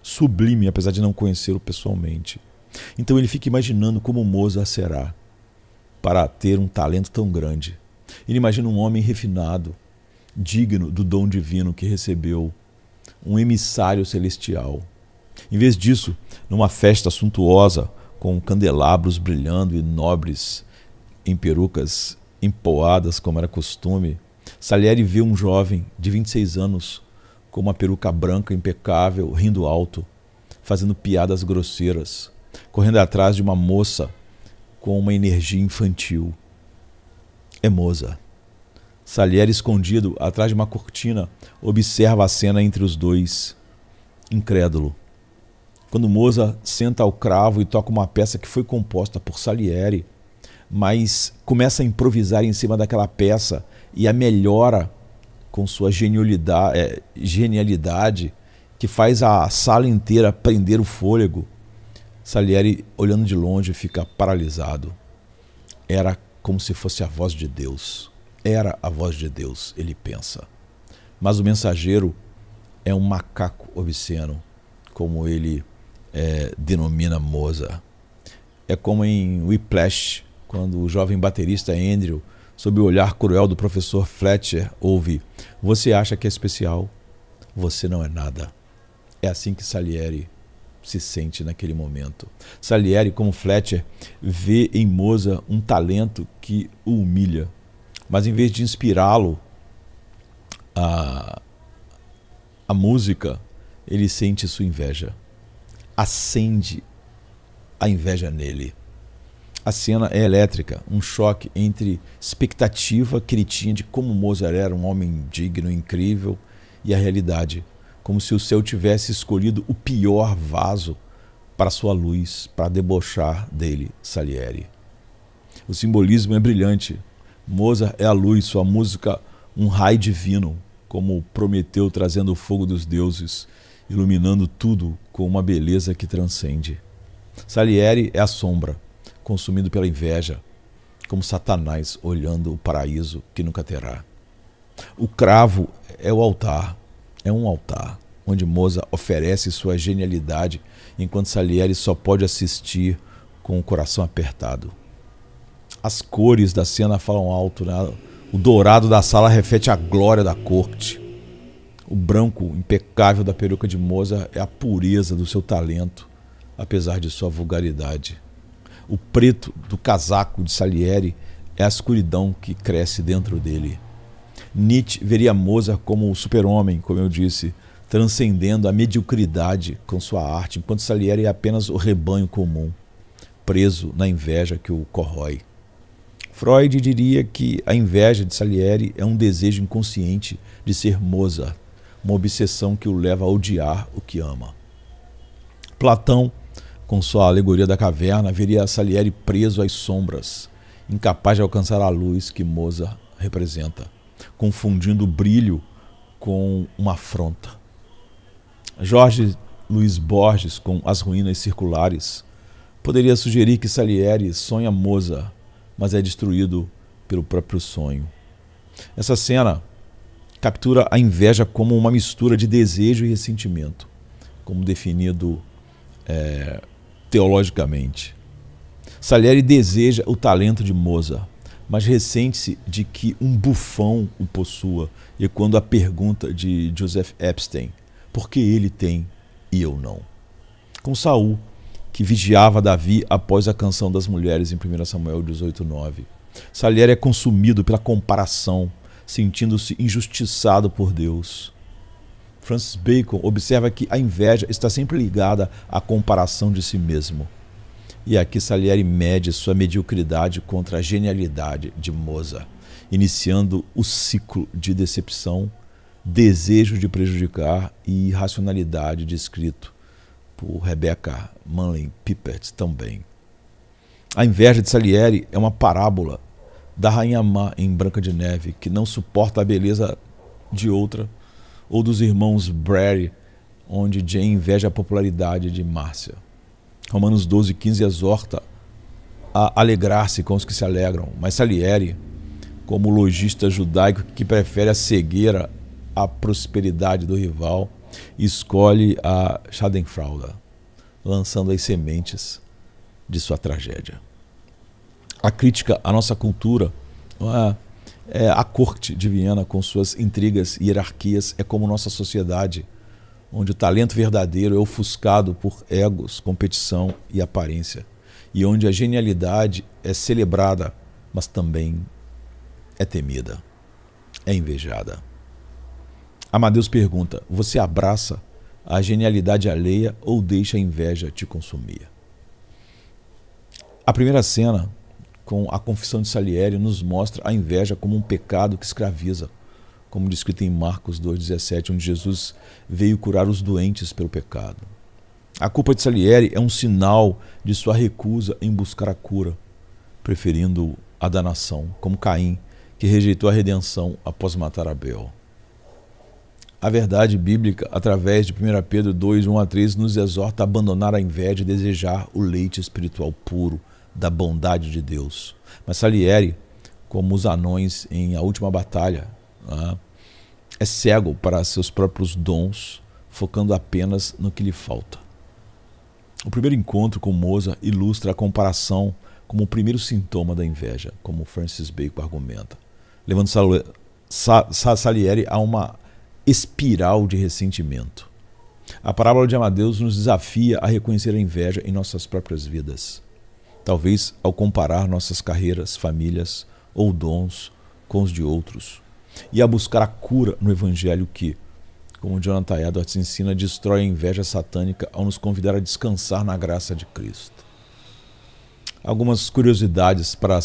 sublime, apesar de não conhecê-lo pessoalmente. Então ele fica imaginando como Mozart será para ter um talento tão grande. Ele imagina um homem refinado, digno do dom divino que recebeu, um emissário celestial. Em vez disso, numa festa suntuosa, com candelabros brilhando e nobres em perucas empoadas, como era costume, Salieri vê um jovem de 26 anos com uma peruca branca impecável, rindo alto, fazendo piadas grosseiras, correndo atrás de uma moça com uma energia infantil. É Mozart. Salieri, escondido atrás de uma cortina, observa a cena entre os dois, incrédulo. Quando Mozart senta ao cravo e toca uma peça que foi composta por Salieri, mas começa a improvisar em cima daquela peça e a melhora com sua genialidade, que faz a sala inteira prender o fôlego, Salieri, olhando de longe, fica paralisado. Era como se fosse a voz de Deus. Era a voz de Deus, ele pensa. Mas o mensageiro é um macaco obsceno, como ele denomina Mozart. É como em Whiplash, quando o jovem baterista Andrew, sob o olhar cruel do professor Fletcher, ouve: "Você acha que é especial? Você não é nada." É assim que Salieri se sente naquele momento. Salieri, como Fletcher, vê em Mozart um talento que o humilha, mas em vez de inspirá-lo a música, ele sente sua inveja. Acende a inveja nele. A cena é elétrica, um choque entre expectativa que ele tinha de como Mozart era um homem digno, incrível, e a realidade, como se o céu tivesse escolhido o pior vaso para sua luz, para debochar dele, Salieri. O simbolismo é brilhante. Mozart é a luz, sua música um raio divino, como Prometeu trazendo o fogo dos deuses, iluminando tudo com uma beleza que transcende. Salieri é a sombra, consumido pela inveja, como Satanás olhando o paraíso que nunca terá. O cravo é o altar, é um altar, onde Mozart oferece sua genialidade, enquanto Salieri só pode assistir com o coração apertado. As cores da cena falam alto, né? O dourado da sala reflete a glória da corte. O branco impecável da peruca de Mozart é a pureza do seu talento, apesar de sua vulgaridade. O preto do casaco de Salieri é a escuridão que cresce dentro dele. Nietzsche veria Mozart como o super-homem, como eu disse, transcendendo a mediocridade com sua arte, enquanto Salieri é apenas o rebanho comum, preso na inveja que o corrói. Freud diria que a inveja de Salieri é um desejo inconsciente de ser Mozart, uma obsessão que o leva a odiar o que ama. Platão, com sua alegoria da caverna, veria Salieri preso às sombras, incapaz de alcançar a luz que Mozart representa, confundindo o brilho com uma afronta. Jorge Luiz Borges, com As Ruínas Circulares, poderia sugerir que Salieri sonha Mozart, mas é destruído pelo próprio sonho. Essa cena captura a inveja como uma mistura de desejo e ressentimento, como definido teologicamente. Salieri deseja o talento de Mozart, mas ressente-se de que um bufão o possua, e quando a pergunta de Joseph Epstein, por que ele tem e eu não? Com Saul, que vigiava Davi após a canção das mulheres em 1 Samuel 18:9. Salieri é consumido pela comparação, sentindo-se injustiçado por Deus. Francis Bacon observa que a inveja está sempre ligada à comparação de si mesmo. E aqui Salieri mede sua mediocridade contra a genialidade de Mozart, iniciando o ciclo de decepção, desejo de prejudicar e irracionalidade descrito por Rebecca Manley Pippert também. A inveja de Salieri é uma parábola da rainha má em Branca de Neve, que não suporta a beleza de outra, ou dos irmãos Brary, onde Jane inveja a popularidade de Márcia. Romanos 12:15 exorta a alegrar-se com os que se alegram, mas Salieri, como logista judaico que prefere a cegueira à prosperidade do rival, escolhe a Schadenfreude, lançando as sementes de sua tragédia. A crítica à nossa cultura, a corte de Viena com suas intrigas e hierarquias é como nossa sociedade, onde o talento verdadeiro é ofuscado por egos, competição e aparência, e onde a genialidade é celebrada, mas também é temida, é invejada. Amadeus pergunta, você abraça a genialidade alheia ou deixa a inveja te consumir? A primeira cena, com a confissão de Salieri, nos mostra a inveja como um pecado que escraviza, como descrito em Marcos 2,17, onde Jesus veio curar os doentes pelo pecado. A culpa de Salieri é um sinal de sua recusa em buscar a cura, preferindo a danação, como Caim, que rejeitou a redenção após matar Abel. A verdade bíblica, através de 1 Pedro 2, 1-3, nos exorta a abandonar a inveja e desejar o leite espiritual puro da bondade de Deus. Mas Salieri, como os anões em A Última Batalha, é cego para seus próprios dons, focando apenas no que lhe falta. O primeiro encontro com Mozart ilustra a comparação como o primeiro sintoma da inveja, como Francis Bacon argumenta, levando Salieri a uma espiral de ressentimento. A parábola de Amadeus nos desafia a reconhecer a inveja em nossas próprias vidas, talvez ao comparar nossas carreiras, famílias ou dons com os de outros, e a buscar a cura no Evangelho que, como Jonathan Edwards ensina, destrói a inveja satânica ao nos convidar a descansar na graça de Cristo. Algumas curiosidades para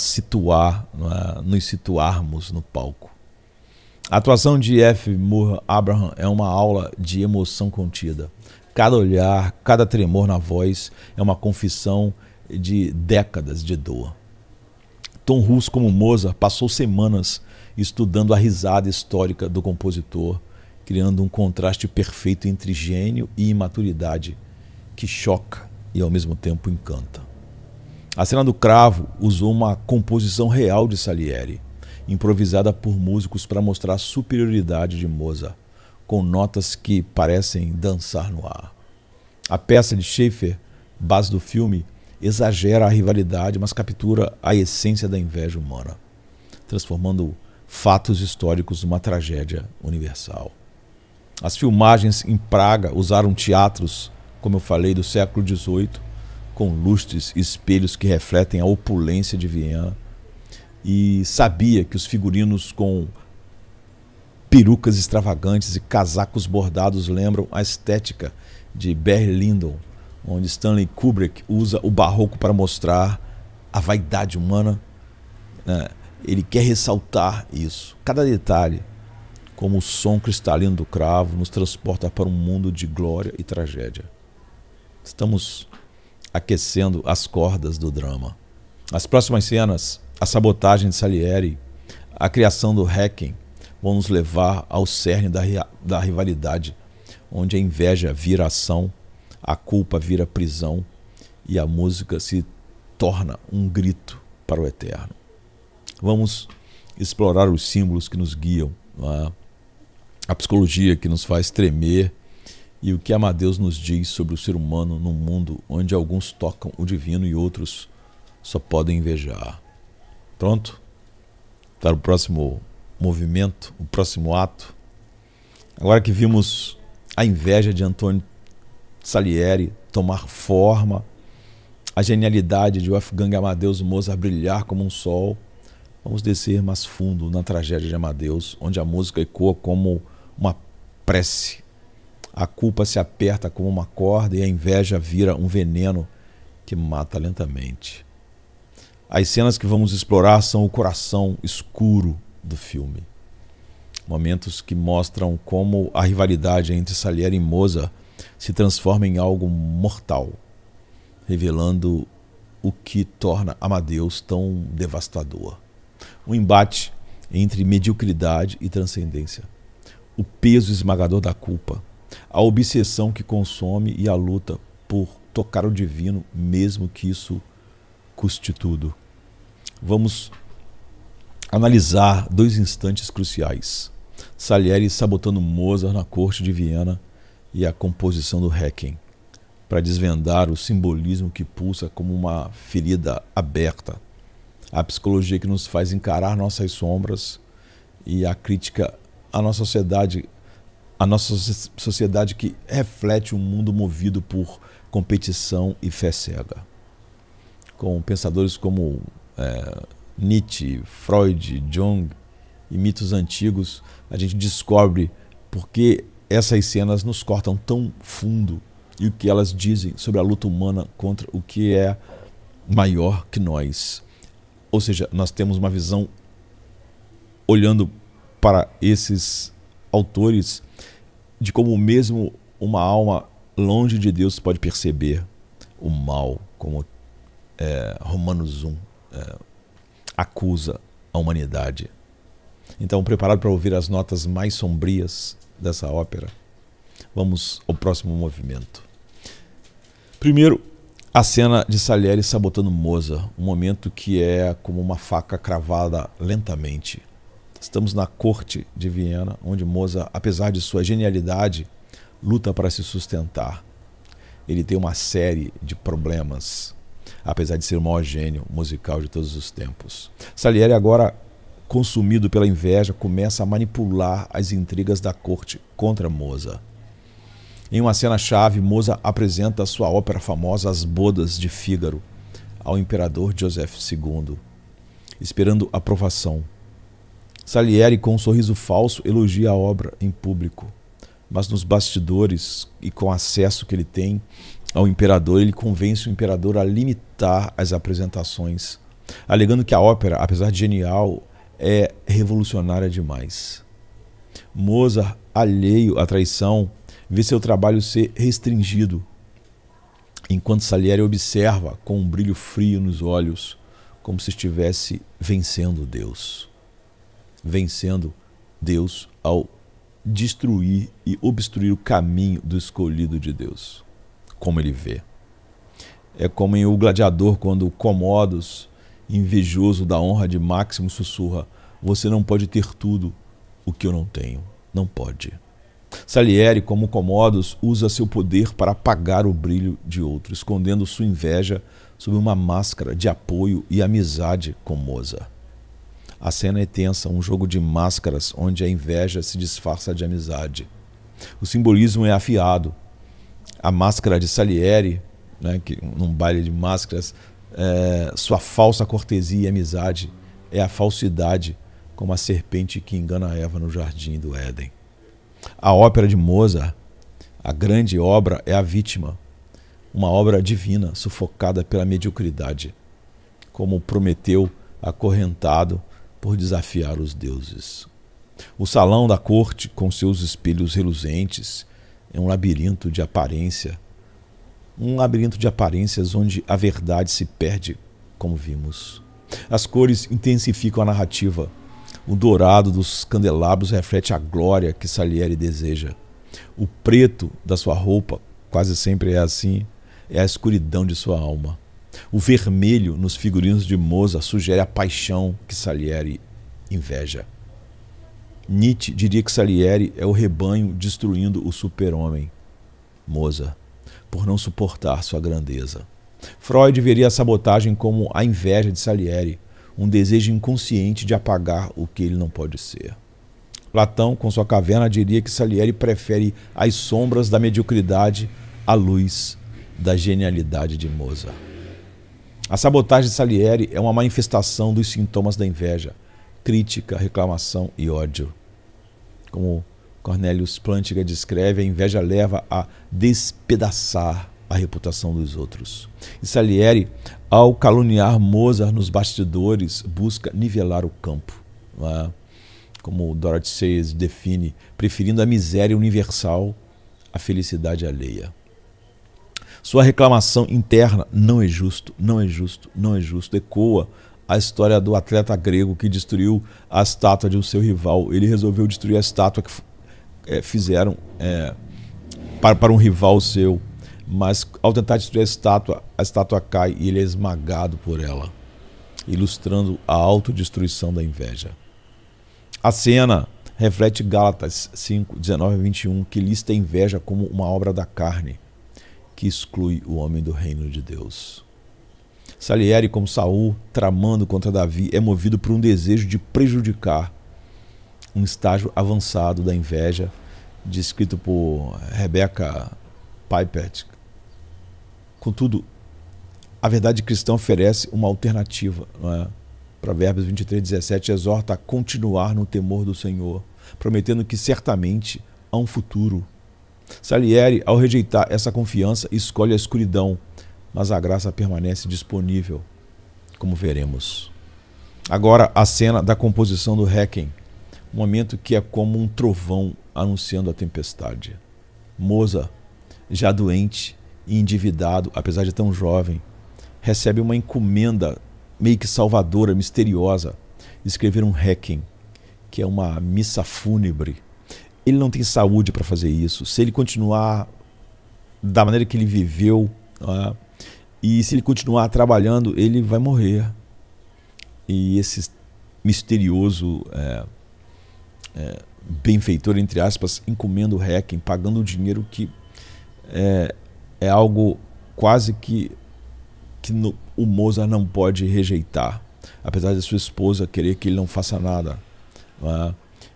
nos situarmos no palco. A atuação de F. Murray Abraham é uma aula de emoção contida. Cada olhar, cada tremor na voz é uma confissão de décadas de dor. Tom Hulce, como Mozart, passou semanas estudando a risada histórica do compositor, criando um contraste perfeito entre gênio e imaturidade que choca e ao mesmo tempo encanta. A cena do cravo usou uma composição real de Salieri, improvisada por músicos para mostrar a superioridade de Mozart, com notas que parecem dançar no ar. A peça de Schaeffer, base do filme, exagera a rivalidade, mas captura a essência da inveja humana, transformando fatos históricos numa tragédia universal. As filmagens em Praga usaram teatros, como eu falei, do século XVIII, com lustres e espelhos que refletem a opulência de Viena, e sabia que os figurinos com perucas extravagantes e casacos bordados lembram a estética de Barry Lyndon, onde Stanley Kubrick usa o barroco para mostrar a vaidade humana. Ele quer ressaltar isso. Cada detalhe, como o som cristalino do cravo, nos transporta para um mundo de glória e tragédia. Estamos aquecendo as cordas do drama. As próximas cenas, a sabotagem de Salieri, a criação do Requiem, vão nos levar ao cerne da rivalidade, onde a inveja vira ação, a culpa vira prisão e a música se torna um grito para o eterno. Vamos explorar os símbolos que nos guiam, a psicologia que nos faz tremer e o que Amadeus nos diz sobre o ser humano num mundo onde alguns tocam o divino e outros só podem invejar. Pronto? Para o próximo movimento, o próximo ato. Agora que vimos a inveja de Antonio Salieri tomar forma, a genialidade de Wolfgang Amadeus Mozart brilhar como um sol, vamos descer mais fundo na tragédia de Amadeus, onde a música ecoa como uma prece. A culpa se aperta como uma corda e a inveja vira um veneno que mata lentamente. As cenas que vamos explorar são o coração escuro do filme. Momentos que mostram como a rivalidade entre Salieri e Mozart se transforma em algo mortal, revelando o que torna Amadeus tão devastador. Um embate entre mediocridade e transcendência, o peso esmagador da culpa, a obsessão que consome e a luta por tocar o divino, mesmo que isso custe tudo. Vamos analisar dois instantes cruciais: Salieri sabotando Mozart na corte de Viena e a composição do Requiem, para desvendar o simbolismo que pulsa como uma ferida aberta, a psicologia que nos faz encarar nossas sombras e a crítica à nossa sociedade que reflete um mundo movido por competição e fé cega. Com pensadores como Nietzsche, Freud, Jung e mitos antigos, a gente descobre por que essas cenas nos cortam tão fundo e o que elas dizem sobre a luta humana contra o que é maior que nós. Ou seja, nós temos uma visão, olhando para esses autores, de como mesmo uma alma longe de Deus pode perceber o mal, como Romanos 1 acusa a humanidade. Então, preparado para ouvir as notas mais sombrias dessa ópera, vamos ao próximo movimento. Primeiro, a cena de Salieri sabotando Mozart, um momento que é como uma faca cravada lentamente. Estamos na corte de Viena, onde Mozart, apesar de sua genialidade, luta para se sustentar. Ele tem uma série de problemas, apesar de ser o maior gênio musical de todos os tempos. Salieri, agora consumido pela inveja, começa a manipular as intrigas da corte contra Mozart. Em uma cena-chave, Mozart apresenta a sua ópera famosa As Bodas de Fígaro ao imperador Joseph II, esperando aprovação. Salieri, com um sorriso falso, elogia a obra em público, mas nos bastidores e com acesso que ele tem ao imperador, ele convence o imperador a limitar as apresentações, alegando que a ópera, apesar de genial, é revolucionária demais. Mozart, alheio à traição, vê seu trabalho ser restringido, enquanto Salieri observa com um brilho frio nos olhos, como se estivesse vencendo Deus. Vencendo Deus ao destruir e obstruir o caminho do escolhido de Deus, como ele vê. É como em O Gladiador, quando Commodus, invejoso da honra de Máximo, sussurra: você não pode ter tudo o que eu não tenho. Não pode. Salieri, como Commodus, usa seu poder para apagar o brilho de outro, escondendo sua inveja sob uma máscara de apoio e amizade com Mozart. A cena é tensa, um jogo de máscaras onde a inveja se disfarça de amizade. O simbolismo é afiado. A máscara de Salieri, que num baile de máscaras, sua falsa cortesia e amizade é a falsidade, como a serpente que engana Eva no jardim do Éden. A ópera de Mozart, a grande obra, é a vítima, uma obra divina sufocada pela mediocridade, como Prometeu acorrentado por desafiar os deuses. O salão da corte, com seus espelhos reluzentes, é um labirinto de aparência, um labirinto de aparências onde a verdade se perde, como vimos. As cores intensificam a narrativa. O dourado dos candelabros reflete a glória que Salieri deseja. O preto da sua roupa, quase sempre é assim, é a escuridão de sua alma. O vermelho nos figurinos de Mozart sugere a paixão que Salieri inveja. Nietzsche diria que Salieri é o rebanho destruindo o super-homem, Mozart, por não suportar sua grandeza. Freud veria a sabotagem como a inveja de Salieri, um desejo inconsciente de apagar o que ele não pode ser. Platão, com sua caverna, diria que Salieri prefere as sombras da mediocridade à luz da genialidade de Mozart. A sabotagem de Salieri é uma manifestação dos sintomas da inveja: crítica, reclamação e ódio. Como Cornelius Plantinga descreve, a inveja leva a despedaçar a reputação dos outros. E Salieri, ao caluniar Mozart nos bastidores, busca nivelar o campo, como Dorothy Sayers define, preferindo a miséria universal à felicidade alheia. Sua reclamação interna, não é justo, não é justo, não é justo, ecoa a história do atleta grego que destruiu a estátua de um seu rival. Ele resolveu destruir a estátua que fizeram para um rival seu, mas ao tentar destruir a estátua cai e ele é esmagado por ela, ilustrando a autodestruição da inveja. A cena reflete Gálatas 5, 19 a 21, que lista a inveja como uma obra da carne, que exclui o homem do reino de Deus. Salieri, como Saul, tramando contra Davi, é movido por um desejo de prejudicar, um estágio avançado da inveja, descrito por Rebecca Pipert. Contudo, a verdade cristã oferece uma alternativa, não é? Provérbios 23, 17 exorta a continuar no temor do Senhor, prometendo que certamente há um futuro. Salieri, ao rejeitar essa confiança, escolhe a escuridão, mas a graça permanece disponível, como veremos. Agora, a cena da composição do Requiem, um momento que é como um trovão anunciando a tempestade. Mozart, já doente e endividado, apesar de tão jovem, recebe uma encomenda meio que salvadora, misteriosa, de escrever um Requiem, que é uma missa fúnebre. Ele não tem saúde para fazer isso. Se ele continuar da maneira que ele viveu, e se ele continuar trabalhando, ele vai morrer. E esse misterioso benfeitor, entre aspas, encomenda o Requiem, pagando o dinheiro que é algo quase que o Mozart não pode rejeitar, apesar de sua esposa querer que ele não faça nada.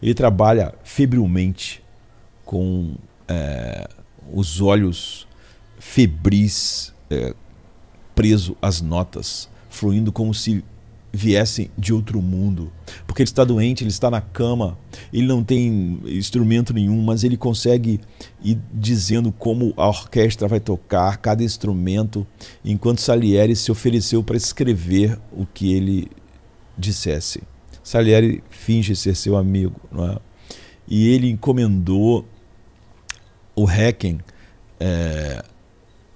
Ele trabalha febrilmente, com os olhos febris preso às notas, fluindo como se viessem de outro mundo, porque ele está doente, ele está na cama, ele não tem instrumento nenhum, mas ele consegue ir dizendo como a orquestra vai tocar cada instrumento, enquanto Salieri se ofereceu para escrever o que ele dissesse. Salieri finge ser seu amigo, não é? e ele encomendou o Requiem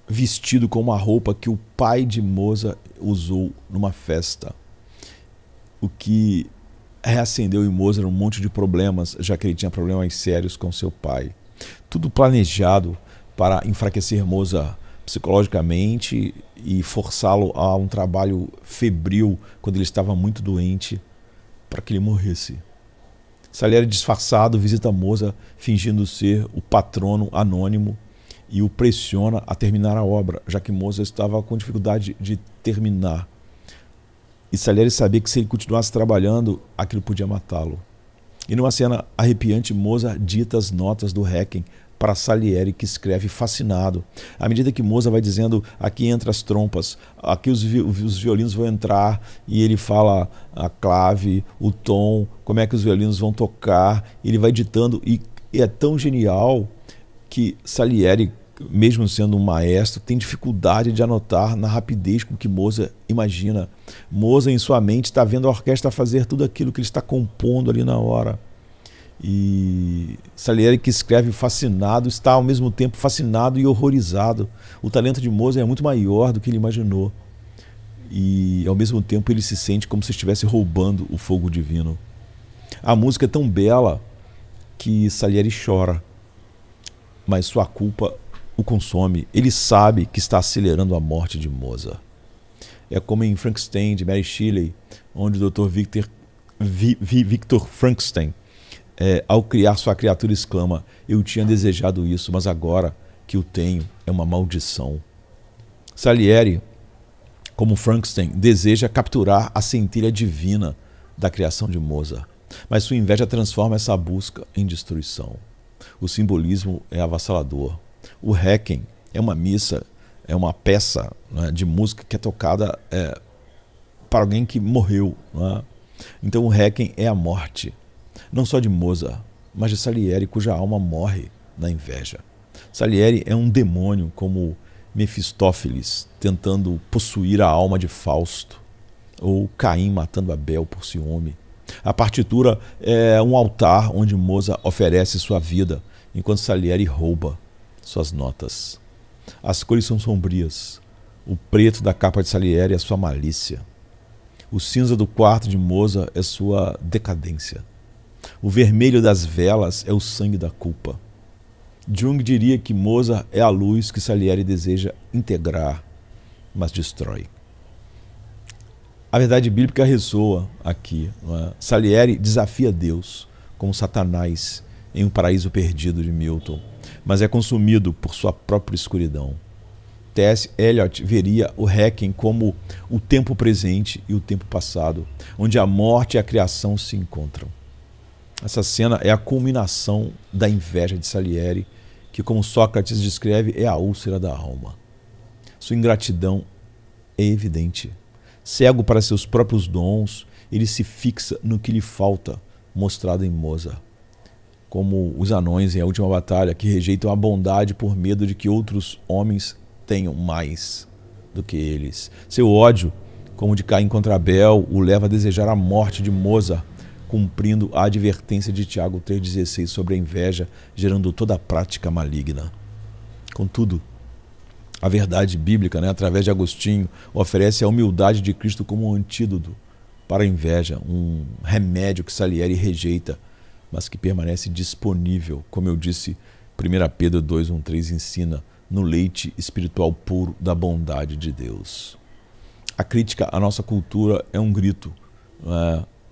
vestido com uma roupa que o pai de Mozart usou numa festa, o que reacendeu em Mozart um monte de problemas, já que ele tinha problemas sérios com seu pai. Tudo planejado para enfraquecer Mozart psicologicamente e forçá-lo a um trabalho febril quando ele estava muito doente, para que ele morresse. Salieri, disfarçado, visita Mozart fingindo ser o patrono anônimo e o pressiona a terminar a obra, já que Mozart estava com dificuldade de terminar. E Salieri sabia que se ele continuasse trabalhando, aquilo podia matá-lo. E numa cena arrepiante, Mozart dita as notas do Requiem para Salieri, que escreve fascinado. À medida que Mozart vai dizendo, aqui entra as trompas, aqui os violinos vão entrar, e ele fala a clave, o tom, como é que os violinos vão tocar, ele vai ditando, e é tão genial que Salieri, mesmo sendo um maestro, tem dificuldade de anotar na rapidez com que Mozart imagina. Mozart, em sua mente, está vendo a orquestra fazer tudo aquilo que ele está compondo ali na hora. E Salieri, que escreve fascinado, está ao mesmo tempo fascinado e horrorizado. O talento de Mozart é muito maior do que ele imaginou. E ao mesmo tempo ele se sente como se estivesse roubando o fogo divino. A música é tão bela que Salieri chora, mas sua culpa o consome. Ele sabe que está acelerando a morte de Mozart. É como em Frankenstein, de Mary Shelley, onde o Dr. Victor Frankenstein, ao criar sua criatura, exclama: eu tinha desejado isso, mas agora que o tenho é uma maldição. Salieri, como Frankenstein, deseja capturar a centelha divina da criação de Mozart, mas sua inveja transforma essa busca em destruição. O simbolismo é avassalador. O Requiem é uma missa, é uma peça, né, de música que é tocada para alguém que morreu, né? Então o Requiem é a morte, não só de Mozart, mas de Salieri, cuja alma morre na inveja. Salieri é um demônio como Mefistófeles tentando possuir a alma de Fausto, ou Caim matando Abel por ciúme. A partitura é um altar onde Mozart oferece sua vida, enquanto Salieri rouba suas notas. As cores são sombrias. O preto da capa de Salieri é sua malícia. O cinza do quarto de Mozart é sua decadência. O vermelho das velas é o sangue da culpa. Jung diria que Mozart é a luz que Salieri deseja integrar, mas destrói. A verdade bíblica ressoa aqui, não é? Salieri desafia Deus, como Satanás em Um Paraíso Perdido, de Milton, mas é consumido por sua própria escuridão. T.S. Eliot veria o Requiem como o tempo presente e o tempo passado, onde a morte e a criação se encontram. Essa cena é a culminação da inveja de Salieri, que, como Sócrates descreve, é a úlcera da alma. Sua ingratidão é evidente. Cego para seus próprios dons, ele se fixa no que lhe falta, mostrado em Mozart. Como os anões em A Última Batalha, que rejeitam a bondade por medo de que outros homens tenham mais do que eles. Seu ódio, como o de Caim contra Abel, o leva a desejar a morte de Mozart, cumprindo a advertência de Tiago 3,16 sobre a inveja, gerando toda a prática maligna. Contudo, a verdade bíblica, através de Agostinho, oferece a humildade de Cristo como um antídoto para a inveja, um remédio que Salieri rejeita, mas que permanece disponível, como eu disse, 1 Pedro 2,1,3 ensina, no leite espiritual puro da bondade de Deus. A crítica à nossa cultura é um grito.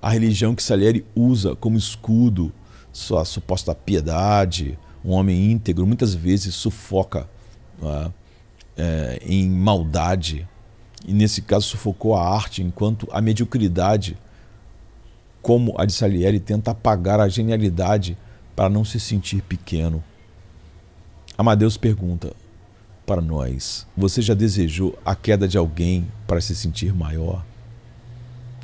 A religião que Salieri usa como escudo, sua suposta piedade, um homem íntegro, muitas vezes sufoca em maldade, e nesse caso sufocou a arte, enquanto a mediocridade, como a de Salieri, tenta apagar a genialidade para não se sentir pequeno. Amadeus pergunta para nós: você já desejou a queda de alguém para se sentir maior?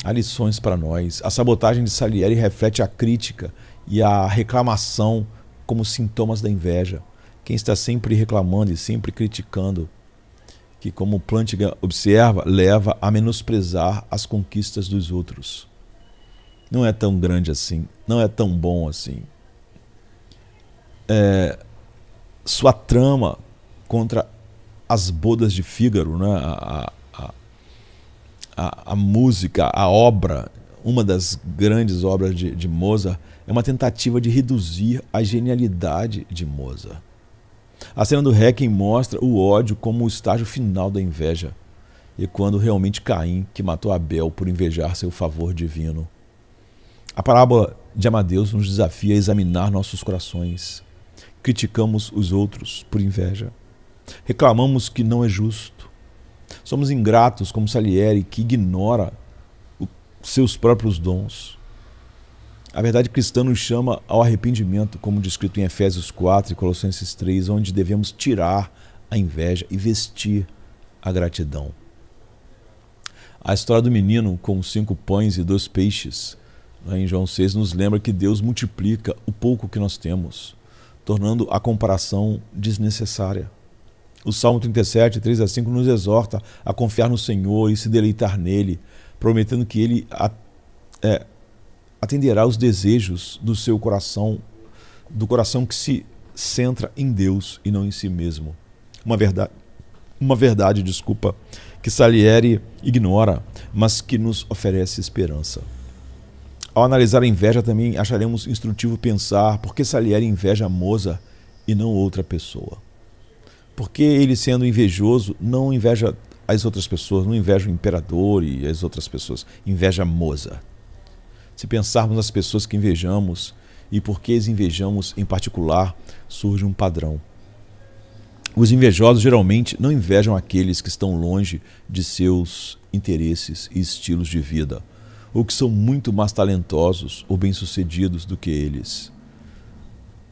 Há lições para nós. A sabotagem de Salieri reflete a crítica e a reclamação como sintomas da inveja. Quem está sempre reclamando e sempre criticando, que, como Plantinga observa, leva a menosprezar as conquistas dos outros. Não é tão grande assim, não é tão bom assim. sua trama contra as bodas de Fígaro, né? A música, a obra, uma das grandes obras de Mozart, é uma tentativa de reduzir a genialidade de Mozart. A cena do Requiem mostra o ódio como o estágio final da inveja, e quando realmente Caim, que matou Abel por invejar seu favor divino. A parábola de Amadeus nos desafia a examinar nossos corações. Criticamos os outros por inveja. Reclamamos que não é justo. Somos ingratos como Salieri, que ignora seus próprios dons. A verdade cristã nos chama ao arrependimento, como descrito em Efésios 4 e Colossenses 3, onde devemos tirar a inveja e vestir a gratidão. A história do menino com 5 pães e 2 peixes, em João 6, nos lembra que Deus multiplica o pouco que nós temos, tornando a comparação desnecessária. O Salmo 37, 3-5, nos exorta a confiar no Senhor e se deleitar nele, prometendo que ele atenderá aos desejos do seu coração, do coração que se centra em Deus e não em si mesmo. Uma verdade, que Salieri ignora, mas que nos oferece esperança. Ao analisar a inveja, também acharemos instrutivo pensar por que Salieri inveja Mozart e não outra pessoa. Porque ele, sendo invejoso, não inveja as outras pessoas, não inveja o imperador e as outras pessoas, inveja Mozart. Se pensarmos nas pessoas que invejamos e por que as invejamos em particular, surge um padrão. Os invejosos geralmente não invejam aqueles que estão longe de seus interesses e estilos de vida, ou que são muito mais talentosos ou bem-sucedidos do que eles.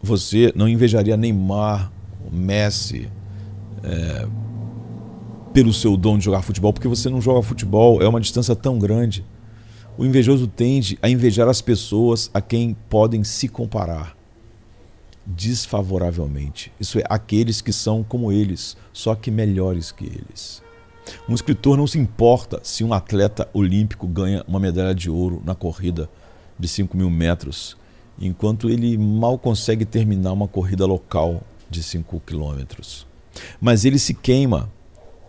Você não invejaria Neymar, Messi, pelo seu dom de jogar futebol, porque você não joga futebol, é uma distância tão grande. O invejoso tende a invejar as pessoas a quem podem se comparar desfavoravelmente. Isso é, aqueles que são como eles, só que melhores que eles. Um escritor não se importa se um atleta olímpico ganha uma medalha de ouro na corrida de 5.000 metros, enquanto ele mal consegue terminar uma corrida local de 5 quilômetros. Mas ele se queima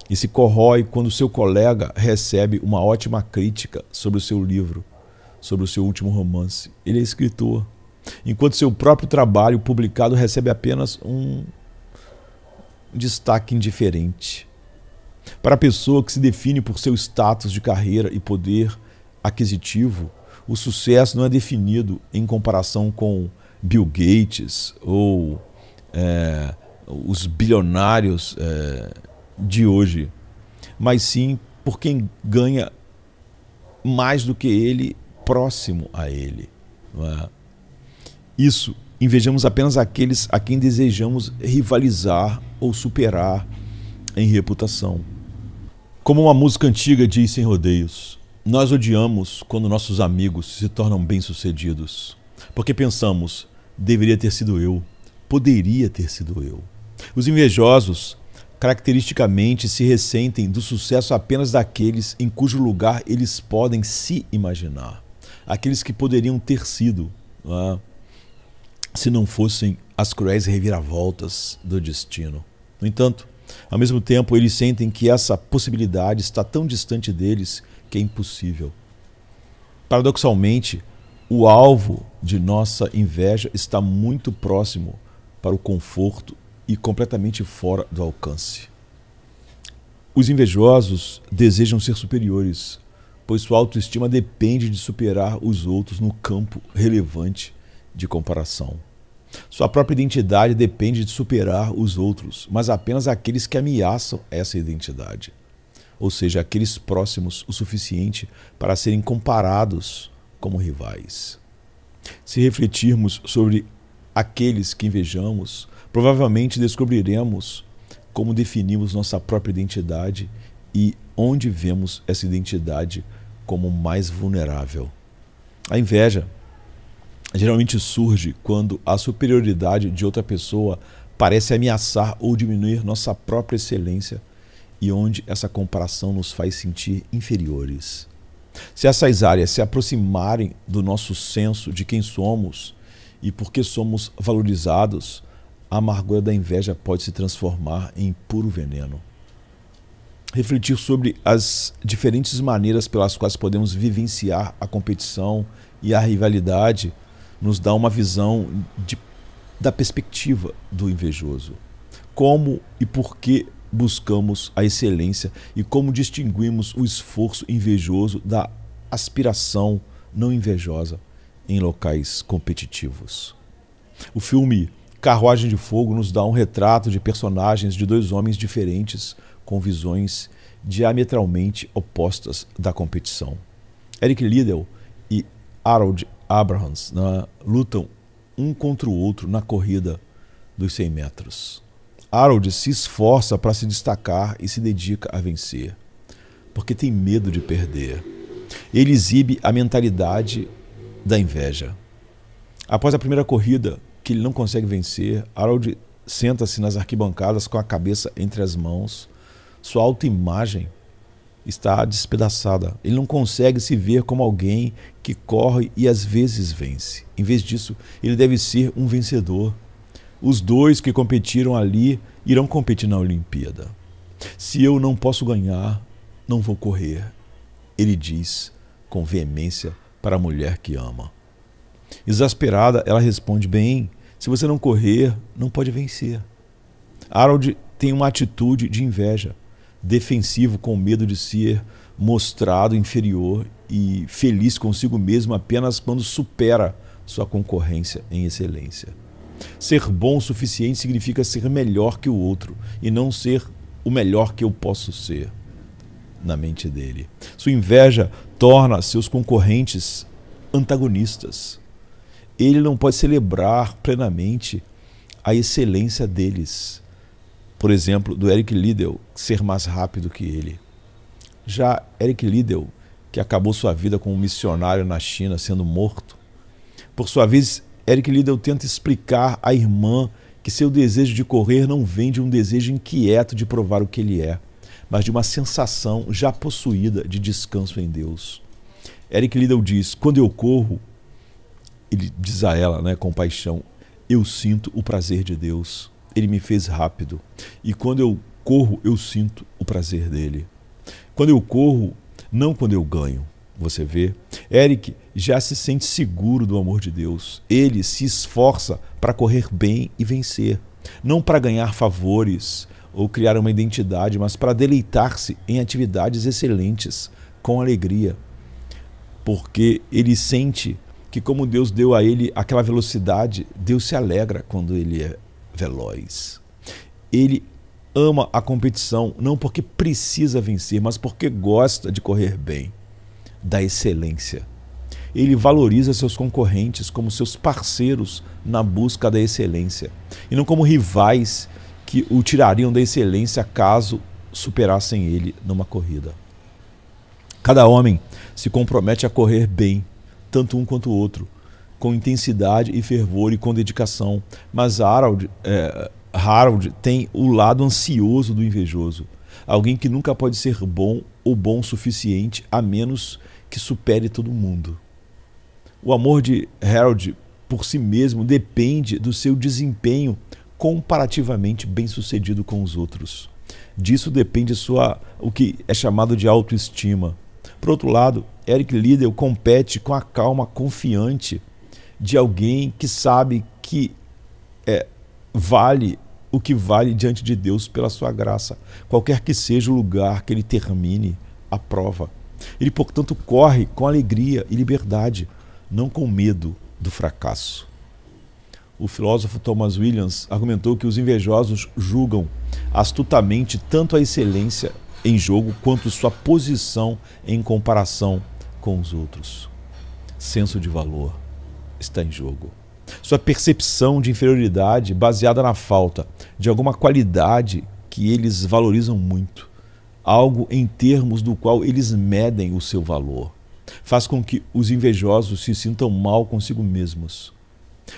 e se corrói quando seu colega recebe uma ótima crítica sobre o seu livro, sobre o seu último romance. Ele é escritor, enquanto seu próprio trabalho publicado recebe apenas um destaque indiferente. Para a pessoa que se define por seu status de carreira e poder aquisitivo, o sucesso não é definido em comparação com Bill Gates ou os bilionários de hoje, mas sim por quem ganha mais do que ele, próximo a ele. Não é? Isso, invejamos apenas aqueles a quem desejamos rivalizar ou superar em reputação. Como uma música antiga diz sem rodeios, nós odiamos quando nossos amigos se tornam bem-sucedidos, porque pensamos, deveria ter sido eu, poderia ter sido eu. Os invejosos caracteristicamente se ressentem do sucesso apenas daqueles em cujo lugar eles podem se imaginar, aqueles que poderiam ter sido, se não fossem as cruéis reviravoltas do destino. No entanto, ao mesmo tempo, eles sentem que essa possibilidade está tão distante deles que é impossível. Paradoxalmente, o alvo de nossa inveja está muito próximo para o conforto e completamente fora do alcance. Os invejosos desejam ser superiores, pois sua autoestima depende de superar os outros no campo relevante de comparação. Sua própria identidade depende de superar os outros, mas apenas aqueles que ameaçam essa identidade, ou seja, aqueles próximos o suficiente para serem comparados como rivais. Se refletirmos sobre aqueles que invejamos, provavelmente descobriremos como definimos nossa própria identidade e onde vemos essa identidade como mais vulnerável. A inveja geralmente surge quando a superioridade de outra pessoa parece ameaçar ou diminuir nossa própria excelência e onde essa comparação nos faz sentir inferiores. Se essas áreas se aproximarem do nosso senso de quem somos e por que somos valorizados, a amargura da inveja pode se transformar em puro veneno. Refletir sobre as diferentes maneiras pelas quais podemos vivenciar a competição e a rivalidade nos dá uma visão da perspectiva do invejoso. Como e por que buscamos a excelência e como distinguimos o esforço invejoso da aspiração não invejosa em locais competitivos. O filme Carruagem de Fogo nos dá um retrato de personagens de dois homens diferentes com visões diametralmente opostas da competição. Eric Liddell e Harold Abrahams lutam um contra o outro na corrida dos 100 metros. Harold se esforça para se destacar e se dedica a vencer, porque tem medo de perder. Ele exibe a mentalidade da inveja. Após a primeira corrida, que ele não consegue vencer, Harold senta-se nas arquibancadas com a cabeça entre as mãos. Sua autoimagem está despedaçada. Ele não consegue se ver como alguém que corre e às vezes vence. Em vez disso, ele deve ser um vencedor. Os dois que competiram ali irão competir na Olimpíada. Se eu não posso ganhar, não vou correr, ele diz com veemência para a mulher que ama. Exasperada, ela responde: bem, se você não correr, não pode vencer. Harold tem uma atitude de inveja, defensivo, com medo de ser mostrado inferior e feliz consigo mesmo apenas quando supera sua concorrência em excelência. Ser bom o suficiente significa ser melhor que o outro e não ser o melhor que eu posso ser, na mente dele. Sua inveja torna seus concorrentes antagonistas. Ele não pode celebrar plenamente a excelência deles. Por exemplo, do Eric Liddell ser mais rápido que ele. Já Eric Liddell, que acabou sua vida como um missionário na China sendo morto, por sua vez, Eric Liddell tenta explicar à irmã que seu desejo de correr não vem de um desejo inquieto de provar o que ele é, mas de uma sensação já possuída de descanso em Deus. Eric Liddell diz: quando eu corro, ele diz a ela, com paixão, eu sinto o prazer de Deus. Ele me fez rápido. E quando eu corro, eu sinto o prazer dele. Quando eu corro, não quando eu ganho. Você vê? Eric já se sente seguro do amor de Deus. Ele se esforça para correr bem e vencer. Não para ganhar favores ou criar uma identidade, mas para deleitar-se em atividades excelentes, com alegria. Porque ele sente que, como Deus deu a ele aquela velocidade, Deus se alegra quando ele é veloz. Ele ama a competição, não porque precisa vencer, mas porque gosta de correr bem, da excelência. Ele valoriza seus concorrentes como seus parceiros na busca da excelência, e não como rivais que o tirariam da excelência caso superassem ele numa corrida. Cada homem se compromete a correr bem, tanto um quanto o outro, com intensidade e fervor e com dedicação. Mas Harold tem o lado ansioso do invejoso, alguém que nunca pode ser bom ou bom o suficiente, a menos que supere todo mundo. O amor de Harold por si mesmo depende do seu desempenho comparativamente bem-sucedido com os outros. Disso depende o que é chamado de autoestima. Por outro lado, Eric Liddell compete com a calma confiante de alguém que sabe que vale o que vale diante de Deus pela sua graça, qualquer que seja o lugar que ele termine a prova. Ele, portanto, corre com alegria e liberdade, não com medo do fracasso. O filósofo Thomas Williams argumentou que os invejosos julgam astutamente tanto a excelência em jogo quanto sua posição em comparação com os outros. Senso de valor está em jogo. Sua percepção de inferioridade baseada na falta de alguma qualidade que eles valorizam muito, algo em termos do qual eles medem o seu valor, faz com que os invejosos se sintam mal consigo mesmos.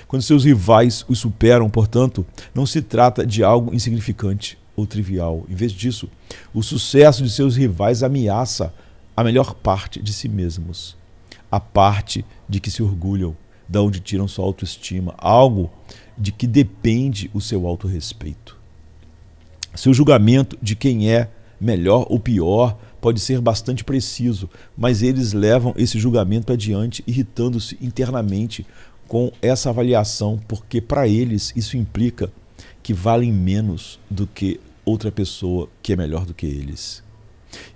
Quando seus rivais os superam, portanto, não se trata de algo insignificante ou trivial. Em vez disso, o sucesso de seus rivais ameaça a melhor parte de si mesmos, a parte de que se orgulham, da onde tiram sua autoestima, algo de que depende o seu autorrespeito. Seu julgamento de quem é melhor ou pior pode ser bastante preciso, mas eles levam esse julgamento adiante, irritando-se internamente com essa avaliação, porque para eles isso implica que valem menos do que outra pessoa que é melhor do que eles.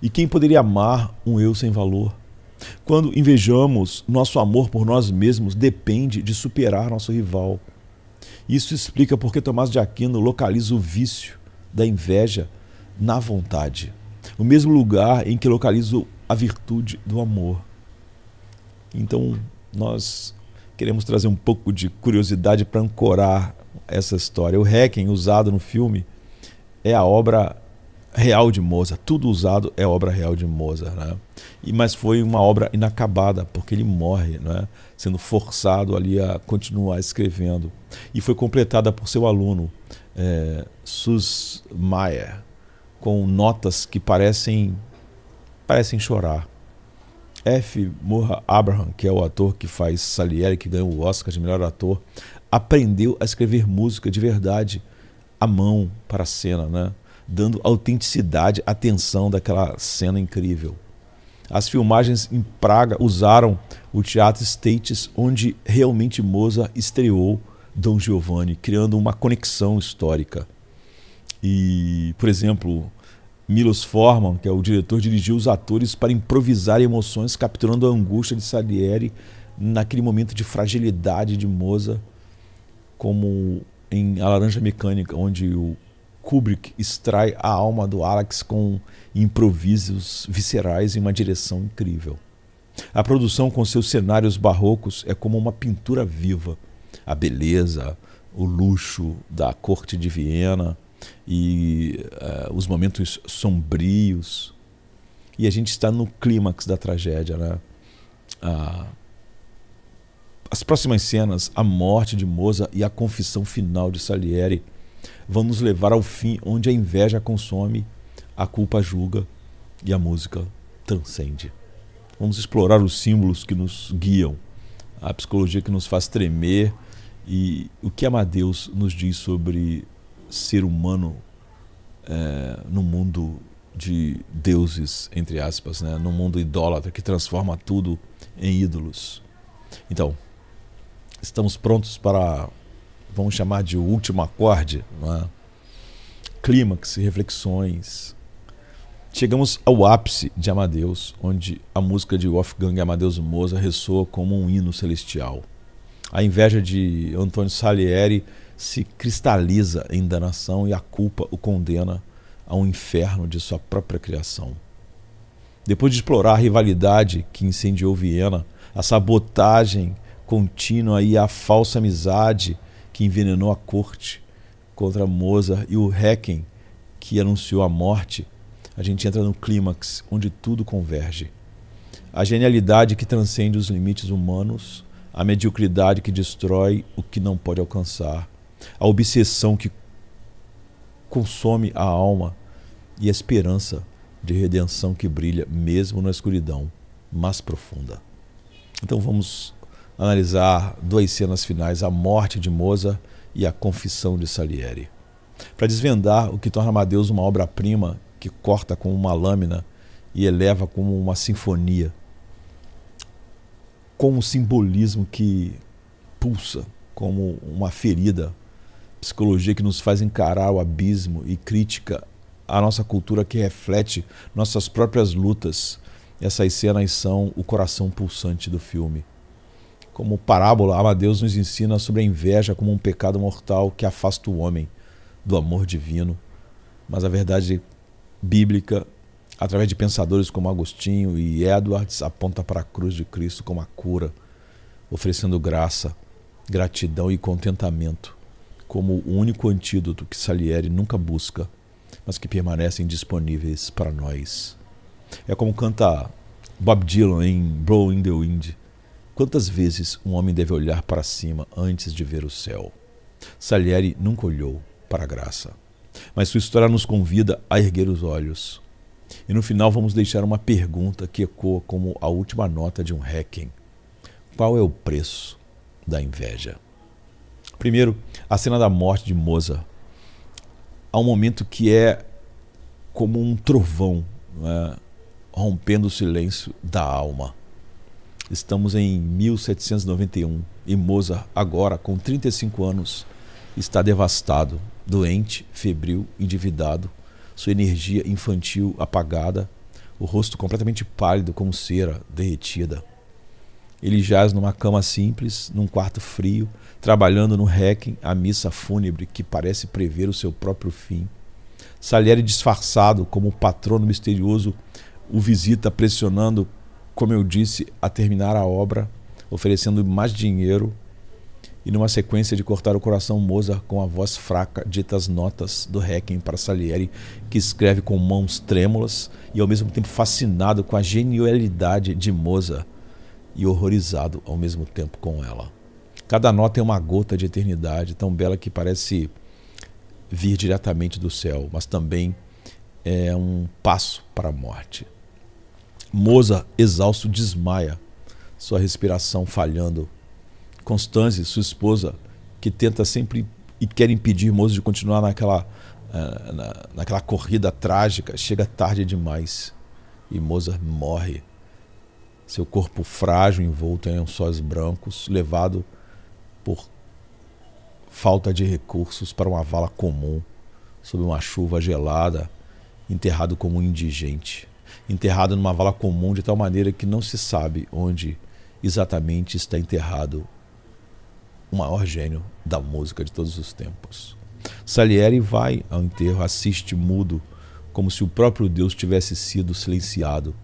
E quem poderia amar um eu sem valor? Quando invejamos, nosso amor por nós mesmos depende de superar nosso rival. Isso explica porque Tomás de Aquino localiza o vício da inveja na vontade, o mesmo lugar em que localiza a virtude do amor. Então, nós queremos trazer um pouco de curiosidade para ancorar essa história. O Requiem, usado no filme, é a obra real de Mozart. Tudo usado é obra real de Mozart, né? Mas foi uma obra inacabada, porque ele morre, né? Sendo forçado ali a continuar escrevendo. E foi completada por seu aluno, Sus Mayer, com notas que parecem chorar. F. Murray Abraham, que é o ator que faz Salieri, que ganhou o Oscar de melhor ator, aprendeu a escrever música de verdade à mão para a cena, né? Dando autenticidade à tensão daquela cena incrível. As filmagens em Praga usaram o Teatro States, onde realmente Mozart estreou Dom Giovanni, criando uma conexão histórica. E, por exemplo, Milos Forman, que é o diretor, dirigiu os atores para improvisar emoções, capturando a angústia de Salieri naquele momento de fragilidade de Mozart, como em A Laranja Mecânica, onde o Kubrick extrai a alma do Alex com improvisos viscerais em uma direção incrível. A produção com seus cenários barrocos é como uma pintura viva. A beleza, o luxo da corte de Viena e os momentos sombrios. E a gente está no clímax da tragédia, né? As próximas cenas, a morte de Mozart e a confissão final de Salieri, vão nos levar ao fim, onde a inveja consome, a culpa julga e a música transcende. Vamos explorar os símbolos que nos guiam, a psicologia que nos faz tremer e o que Amadeus nos diz sobre ser humano no mundo de deuses, entre aspas, né? No mundo idólatra que transforma tudo em ídolos. Então, estamos prontos para, vamos chamar de o último acorde, não é? Clímax, reflexões. Chegamos ao ápice de Amadeus, onde a música de Wolfgang Amadeus Mozart ressoa como um hino celestial. A inveja de Antonio Salieri se cristaliza em danação e a culpa o condena a um inferno de sua própria criação. Depois de explorar a rivalidade que incendiou Viena, a sabotagem contínua e a falsa amizade que envenenou a corte contra Mozart e o Requiem que anunciou a morte, a gente entra no clímax, onde tudo converge. A genialidade que transcende os limites humanos, a mediocridade que destrói o que não pode alcançar, a obsessão que consome a alma e a esperança de redenção que brilha mesmo na escuridão mais profunda. Então vamos analisar duas cenas finais, a morte de Mozart e a confissão de Salieri, para desvendar o que torna Amadeus uma obra-prima que corta como uma lâmina e eleva como uma sinfonia, com um simbolismo que pulsa como uma ferida, psicologia que nos faz encarar o abismo e crítica à nossa cultura que reflete nossas próprias lutas. Essas cenas são o coração pulsante do filme. Como parábola, Amadeus nos ensina sobre a inveja como um pecado mortal que afasta o homem do amor divino, mas a verdade bíblica, através de pensadores como Agostinho e Edwards, aponta para a cruz de Cristo como a cura, oferecendo graça, gratidão e contentamento, como o único antídoto que Salieri nunca busca, mas que permanecem disponíveis para nós. É como canta Bob Dylan em Blowing in the Wind. Quantas vezes um homem deve olhar para cima antes de ver o céu? Salieri nunca olhou para a graça, mas sua história nos convida a erguer os olhos. E no final vamos deixar uma pergunta que ecoa como a última nota de um Requiem. Qual é o preço da inveja? Primeiro, a cena da morte de Mozart. Há um momento que é como um trovão, né, rompendo o silêncio da alma. Estamos em 1791 e Mozart, agora com 35 anos, está devastado, doente, febril, endividado, sua energia infantil apagada, o rosto completamente pálido como cera derretida. Ele jaz numa cama simples, num quarto frio, trabalhando no Requiem, a missa fúnebre que parece prever o seu próprio fim. Salieri, disfarçado como um patrono misterioso, o visita pressionando, como eu disse, a terminar a obra, oferecendo mais dinheiro, e numa sequência de cortar o coração, Mozart, com a voz fraca, dita as notas do Requiem para Salieri, que escreve com mãos trêmulas e ao mesmo tempo fascinado com a genialidade de Mozart e horrorizado ao mesmo tempo com ela. Cada nota é uma gota de eternidade, tão bela que parece vir diretamente do céu, mas também é um passo para a morte. Mozart, exausto, desmaia, sua respiração falhando. Constance, sua esposa, que tenta sempre e quer impedir Mozart de continuar naquela corrida trágica, chega tarde demais e Mozart morre. Seu corpo frágil, envolto em lençóis brancos, levado por falta de recursos para uma vala comum, sob uma chuva gelada, enterrado como um indigente. Enterrado numa vala comum de tal maneira que não se sabe onde exatamente está enterrado o maior gênio da música de todos os tempos. Salieri vai ao enterro, assiste mudo, como se o próprio Deus tivesse sido silenciado.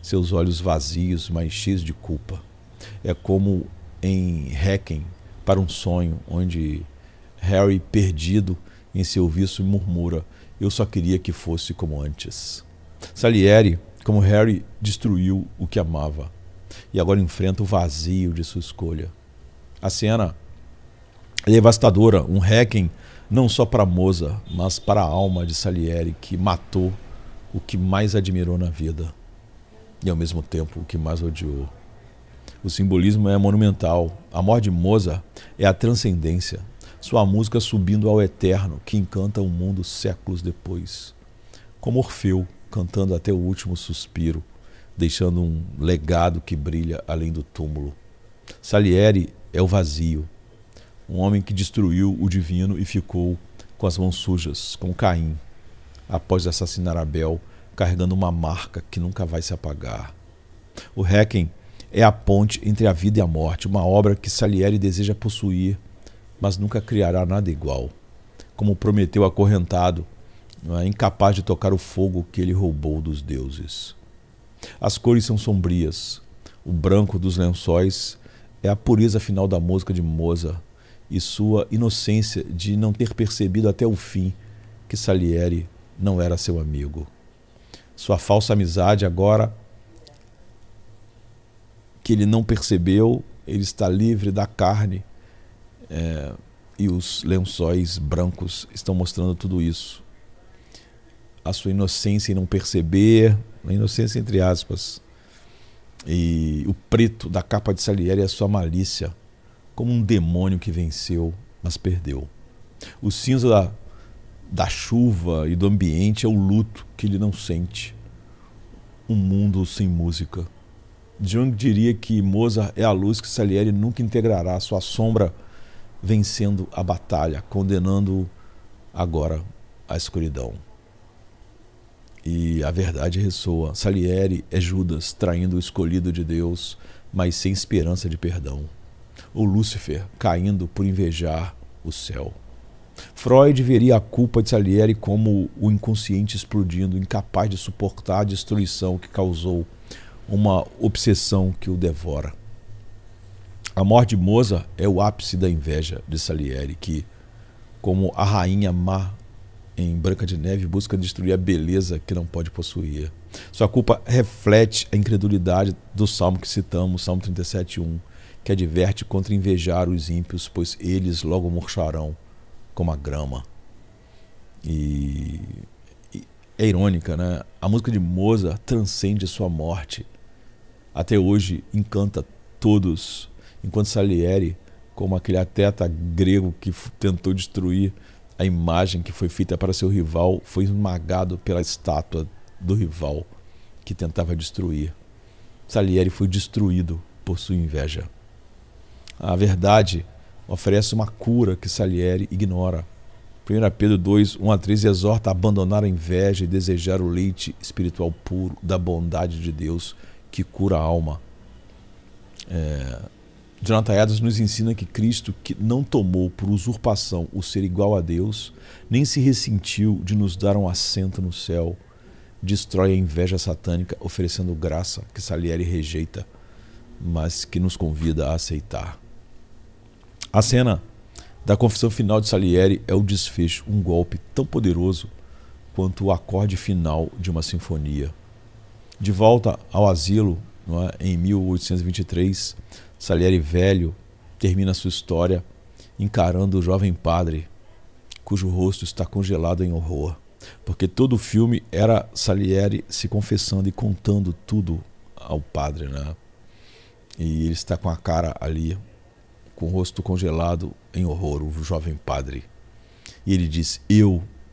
Seus olhos vazios, mas cheios de culpa. É como em Requiem para um sonho, onde Harry, perdido em seu vício, murmura: eu só queria que fosse como antes. Salieri, como Harry, destruiu o que amava e agora enfrenta o vazio de sua escolha. A cena é devastadora, um Requiem não só para Mozart, mas para a alma de Salieri, que matou o que mais admirou na vida e ao mesmo tempo o que mais odiou. O simbolismo é monumental. A morte de Mozart é a transcendência, sua música subindo ao eterno, que encanta o mundo séculos depois. Como Orfeu, cantando até o último suspiro, deixando um legado que brilha além do túmulo. Salieri é o vazio, um homem que destruiu o divino e ficou com as mãos sujas, como Caim, após assassinar Abel, carregando uma marca que nunca vai se apagar. O Requiem é a ponte entre a vida e a morte, uma obra que Salieri deseja possuir, mas nunca criará nada igual. Como Prometeu acorrentado, incapaz de tocar o fogo que ele roubou dos deuses. As cores são sombrias. O branco dos lençóis é a pureza final da música de Mozart e sua inocência de não ter percebido até o fim que Salieri não era seu amigo. Sua falsa amizade, agora que ele não percebeu, ele está livre da carne, e os lençóis brancos estão mostrando tudo isso. A sua inocência em não perceber, a inocência entre aspas, e o preto da capa de Salieri é a sua malícia, como um demônio que venceu, mas perdeu. O cinza da chuva e do ambiente é o luto que ele não sente. Um mundo sem música. Jung diria que Mozart é a luz que Salieri nunca integrará, sua sombra vencendo a batalha, condenando agora a escuridão. E a verdade ressoa. Salieri é Judas traindo o escolhido de Deus, mas sem esperança de perdão. Ou Lúcifer caindo por invejar o céu. Freud veria a culpa de Salieri como o inconsciente explodindo, incapaz de suportar a destruição que causou, uma obsessão que o devora. A morte de Mozart é o ápice da inveja de Salieri, que, como a rainha má em Branca de Neve, busca destruir a beleza que não pode possuir. Sua culpa reflete a incredulidade do salmo que citamos, Salmo 37:1, que adverte contra invejar os ímpios, pois eles logo murcharão como a grama. E é irônica, né? A música de Mozart transcende sua morte. Até hoje encanta todos, enquanto Salieri como aquele atleta grego que tentou destruir a imagem que foi feita para seu rival, foi esmagado pela estátua do rival que tentava destruir. Salieri foi destruído por sua inveja. A verdade oferece uma cura que Salieri ignora. 1 Pedro 2, 1-3 exorta a abandonar a inveja e desejar o leite espiritual puro da bondade de Deus que cura a alma. Jonathan Edwards nos ensina que Cristo, que não tomou por usurpação o ser igual a Deus, nem se ressentiu de nos dar um assento no céu, destrói a inveja satânica, oferecendo graça que Salieri rejeita, mas que nos convida a aceitar. A cena da confissão final de Salieri é o desfecho, um golpe tão poderoso quanto o acorde final de uma sinfonia. De volta ao asilo, em 1823, Salieri velho termina sua história encarando o jovem padre, cujo rosto está congelado em horror, porque todo o filme era Salieri se confessando e contando tudo ao padre, E ele está com a cara ali, com o rosto congelado em horror, o jovem padre. E ele diz,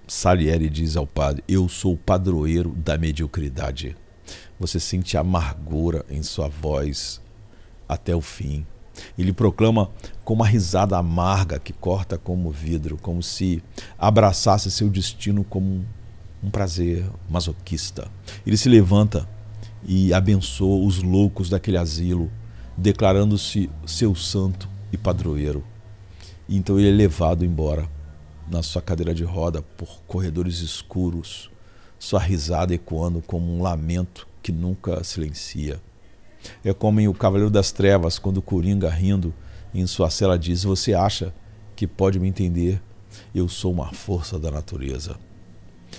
Salieri diz ao padre, eu sou o padroeiro da mediocridade. Você sente a amargura em sua voz até o fim. Ele proclama com uma risada amarga que corta como vidro, como se abraçasse seu destino como um prazer masoquista. Ele se levanta e abençoa os loucos daquele asilo, declarando-se seu santo e padroeiro. E então ele é levado embora na sua cadeira de roda por corredores escuros, sua risada ecoando como um lamento que nunca silencia. É como em O Cavaleiro das Trevas, quando o Coringa, rindo em sua cela, diz, você acha que pode me entender? Eu sou uma força da natureza.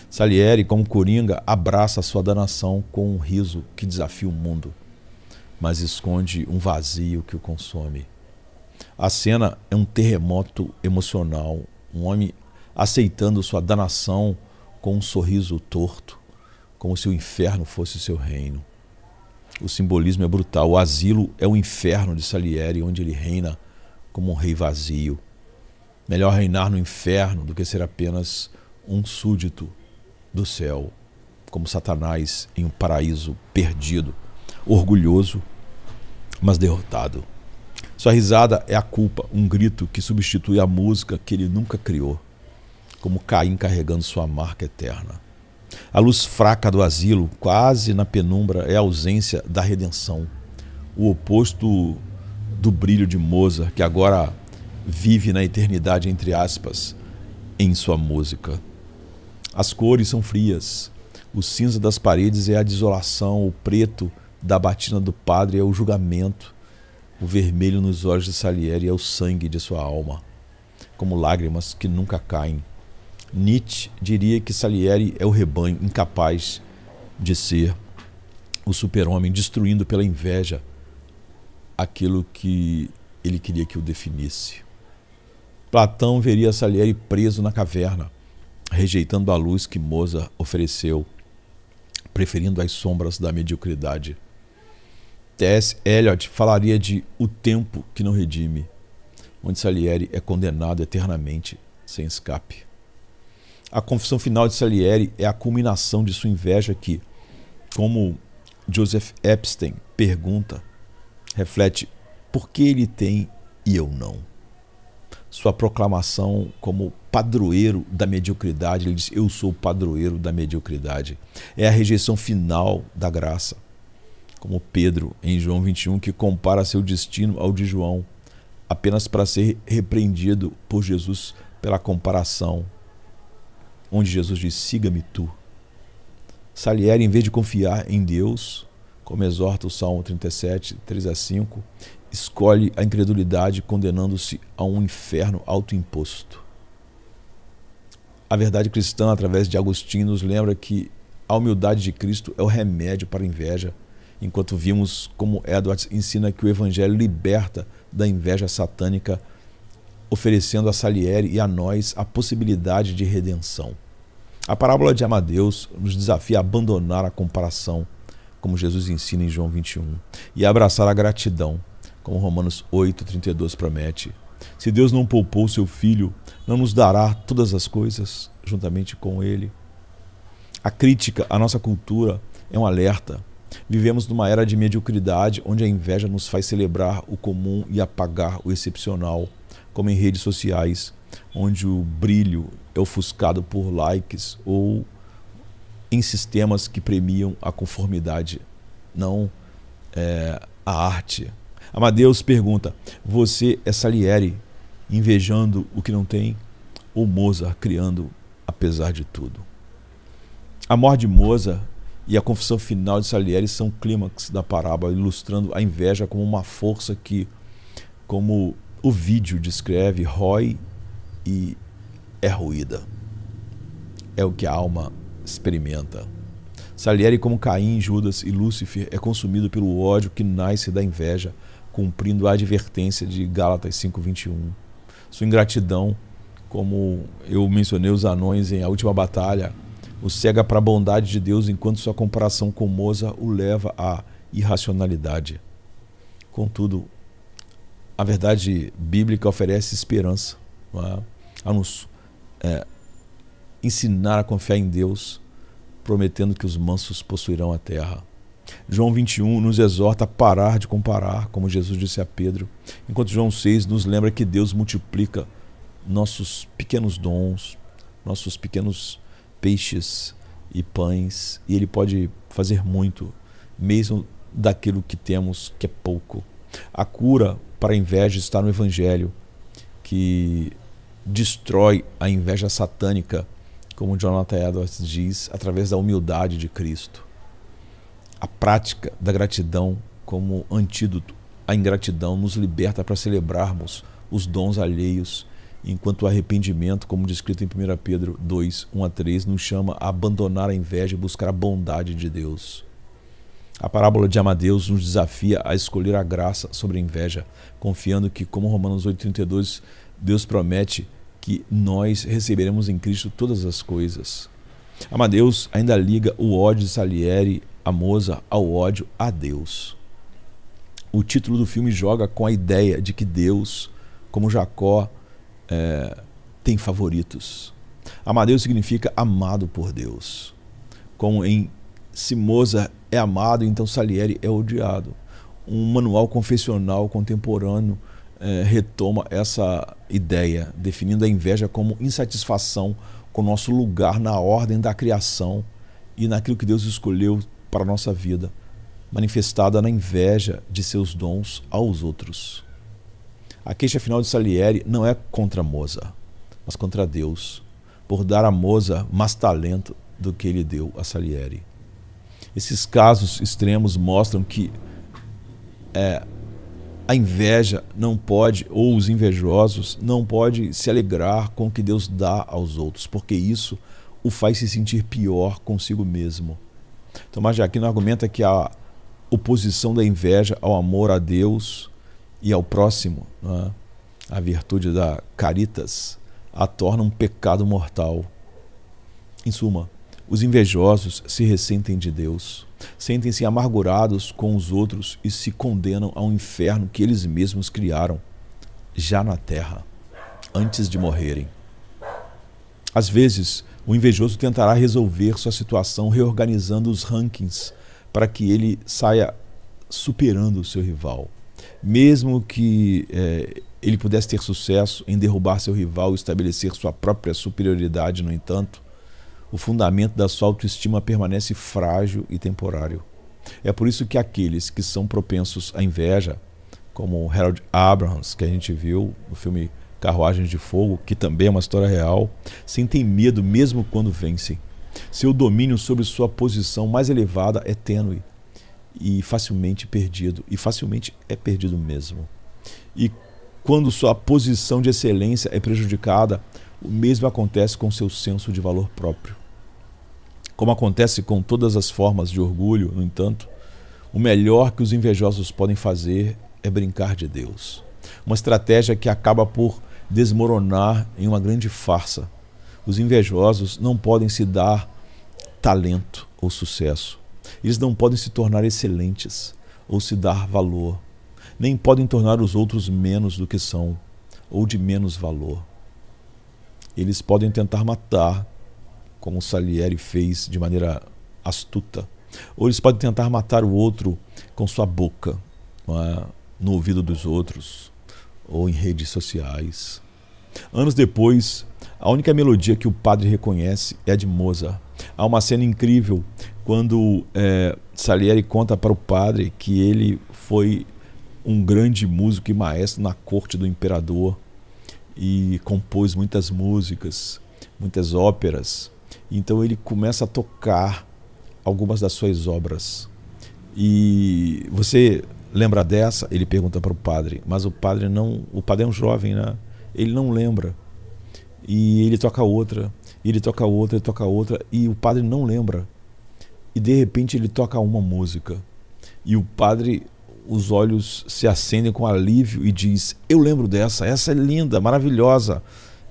Salieri, como Coringa, abraça a sua danação com um riso que desafia o mundo, mas esconde um vazio que o consome. A cena é um terremoto emocional, um homem aceitando sua danação com um sorriso torto, como se o inferno fosse seu reino. O simbolismo é brutal. O asilo é o inferno de Salieri, onde ele reina como um rei vazio. Melhor reinar no inferno do que ser apenas um súdito do céu, como Satanás em um paraíso perdido, orgulhoso, mas derrotado. Sua risada é a culpa, um grito que substitui a música que ele nunca criou, como Caim carregando sua marca eterna. A luz fraca do asilo, quase na penumbra, é a ausência da redenção, o oposto do brilho de Mozart, que agora vive na eternidade, entre aspas, em sua música. As cores são frias, o cinza das paredes é a desolação, o preto da batina do padre é o julgamento, o vermelho nos olhos de Salieri é o sangue de sua alma, como lágrimas que nunca caem. Nietzsche diria que Salieri é o rebanho incapaz de ser o super-homem, destruindo pela inveja aquilo que ele queria que o definisse. Platão veria Salieri preso na caverna, rejeitando a luz que Mozart ofereceu, preferindo as sombras da mediocridade. T.S. Eliot falaria de O Tempo que não redime, onde Salieri é condenado eternamente, sem escape. A confissão final de Salieri é a culminação de sua inveja que, como Joseph Epstein pergunta, reflete por que ele tem e eu não. Sua proclamação como padroeiro da mediocridade, ele diz, eu sou o padroeiro da mediocridade. É a rejeição final da graça, como Pedro em João 21, que compara seu destino ao de João, apenas para ser repreendido por Jesus pela comparação, onde Jesus diz, siga-me tu. Salieri, em vez de confiar em Deus, como exorta o Salmo 37, 3-5, escolhe a incredulidade, condenando-se a um inferno autoimposto. A verdade cristã, através de Agostinho, nos lembra que a humildade de Cristo é o remédio para a inveja, enquanto vimos como Edwards ensina que o Evangelho liberta da inveja satânica, oferecendo a Salieri e a nós a possibilidade de redenção. A parábola de Amadeus nos desafia a abandonar a comparação, como Jesus ensina em João 21, e a abraçar a gratidão, como Romanos 8:32 promete. Se Deus não poupou seu Filho, não nos dará todas as coisas juntamente com Ele? A crítica à nossa cultura é um alerta. Vivemos numa era de mediocridade, onde a inveja nos faz celebrar o comum e apagar o excepcional, como em redes sociais, onde o brilho é ofuscado por likes, ou em sistemas que premiam a conformidade, não a arte. Amadeus pergunta: você é Salieri invejando o que não tem, ou Mozart criando apesar de tudo? A morte de Mozart e a confissão final de Salieri são clímax da parábola, ilustrando a inveja como uma força que, como o vídeo descreve, rói e é ruída. É o que a alma experimenta. Salieri, como Caim, Judas e Lúcifer, é consumido pelo ódio que nasce da inveja, cumprindo a advertência de Gálatas 5:21. Sua ingratidão, como eu mencionei os anões em A Última Batalha, o cega para a bondade de Deus, enquanto sua comparação com Mozart o leva à irracionalidade. Contudo, a verdade bíblica oferece esperança, a nos ensinar a confiar em Deus, prometendo que os mansos possuirão a terra. João 21 nos exorta a parar de comparar, como Jesus disse a Pedro, enquanto João 6 nos lembra que Deus multiplica nossos pequenos dons, nossos pequenos peixes e pães, e Ele pode fazer muito, mesmo daquilo que temos que é pouco. A cura para a inveja está no Evangelho, que destrói a inveja satânica, como Jonathan Edwards diz, através da humildade de Cristo. A prática da gratidão como antídoto à ingratidão nos liberta para celebrarmos os dons alheios, enquanto o arrependimento, como descrito em 1 Pedro 2, 1-3, nos chama a abandonar a inveja e buscar a bondade de Deus. A parábola de Amadeus nos desafia a escolher a graça sobre a inveja, confiando que, como Romanos 8,32, Deus promete que nós receberemos em Cristo todas as coisas. Amadeus ainda liga o ódio de Salieri a Mozart ao ódio a Deus. O título do filme joga com a ideia de que Deus, como Jacó, tem favoritos. Amadeus significa amado por Deus. Como em Se Mozart é amado, então Salieri é odiado. Um manual confessional contemporâneo retoma essa ideia, definindo a inveja como insatisfação com o nosso lugar na ordem da criação e naquilo que Deus escolheu para a nossa vida, manifestada na inveja de seus dons aos outros. A queixa final de Salieri não é contra Mozart, mas contra Deus, por dar a Mozart mais talento do que ele deu a Salieri. Esses casos extremos mostram que a inveja não pode, ou os invejosos, não pode se alegrar com o que Deus dá aos outros, porque isso o faz se sentir pior consigo mesmo. Tomás de Aquino argumenta que a oposição da inveja ao amor a Deus e ao próximo, a virtude da caritas, a torna um pecado mortal. Em suma, os invejosos se ressentem de Deus, sentem-se amargurados com os outros e se condenam a um inferno que eles mesmos criaram, já na terra, antes de morrerem. Às vezes, o invejoso tentará resolver sua situação reorganizando os rankings para que ele saia superando o seu rival. Mesmo que ele pudesse ter sucesso em derrubar seu rival e estabelecer sua própria superioridade, no entanto, o fundamento da sua autoestima permanece frágil e temporário. É por isso que aqueles que são propensos à inveja, como Harold Abrahams, que a gente viu no filme Carruagens de Fogo, que também é uma história real, sentem medo mesmo quando vencem. Seu domínio sobre sua posição mais elevada é tênue e facilmente perdido, e facilmente é perdido mesmo. E quando sua posição de excelência é prejudicada, o mesmo acontece com seu senso de valor próprio. Como acontece com todas as formas de orgulho, no entanto, o melhor que os invejosos podem fazer é brincar de Deus. Uma estratégia que acaba por desmoronar em uma grande farsa. Os invejosos não podem se dar talento ou sucesso. Eles não podem se tornar excelentes ou se dar valor. Nem podem tornar os outros menos do que são. ou de menos valor. Eles podem tentar matar, como Salieri fez de maneira astuta, ou eles podem tentar matar o outro com sua boca, não é? No ouvido dos outros, ou em redes sociais. Anos depois, a única melodia que o padre reconhece é a de Mozart. Há uma cena incrível quando Salieri conta para o padre que ele foi um grande músico e maestro na corte do imperador e compôs muitas músicas, muitas óperas. Então ele começa a tocar algumas das suas obras. E você lembra dessa? Ele pergunta para o padre, mas o padre é um jovem, né? Ele não lembra. E ele toca outra, ele toca outra, ele toca outra, e o padre não lembra. E de repente ele toca uma música. E o padre, os olhos se acendem com alívio e diz: eu lembro dessa, essa é linda, maravilhosa.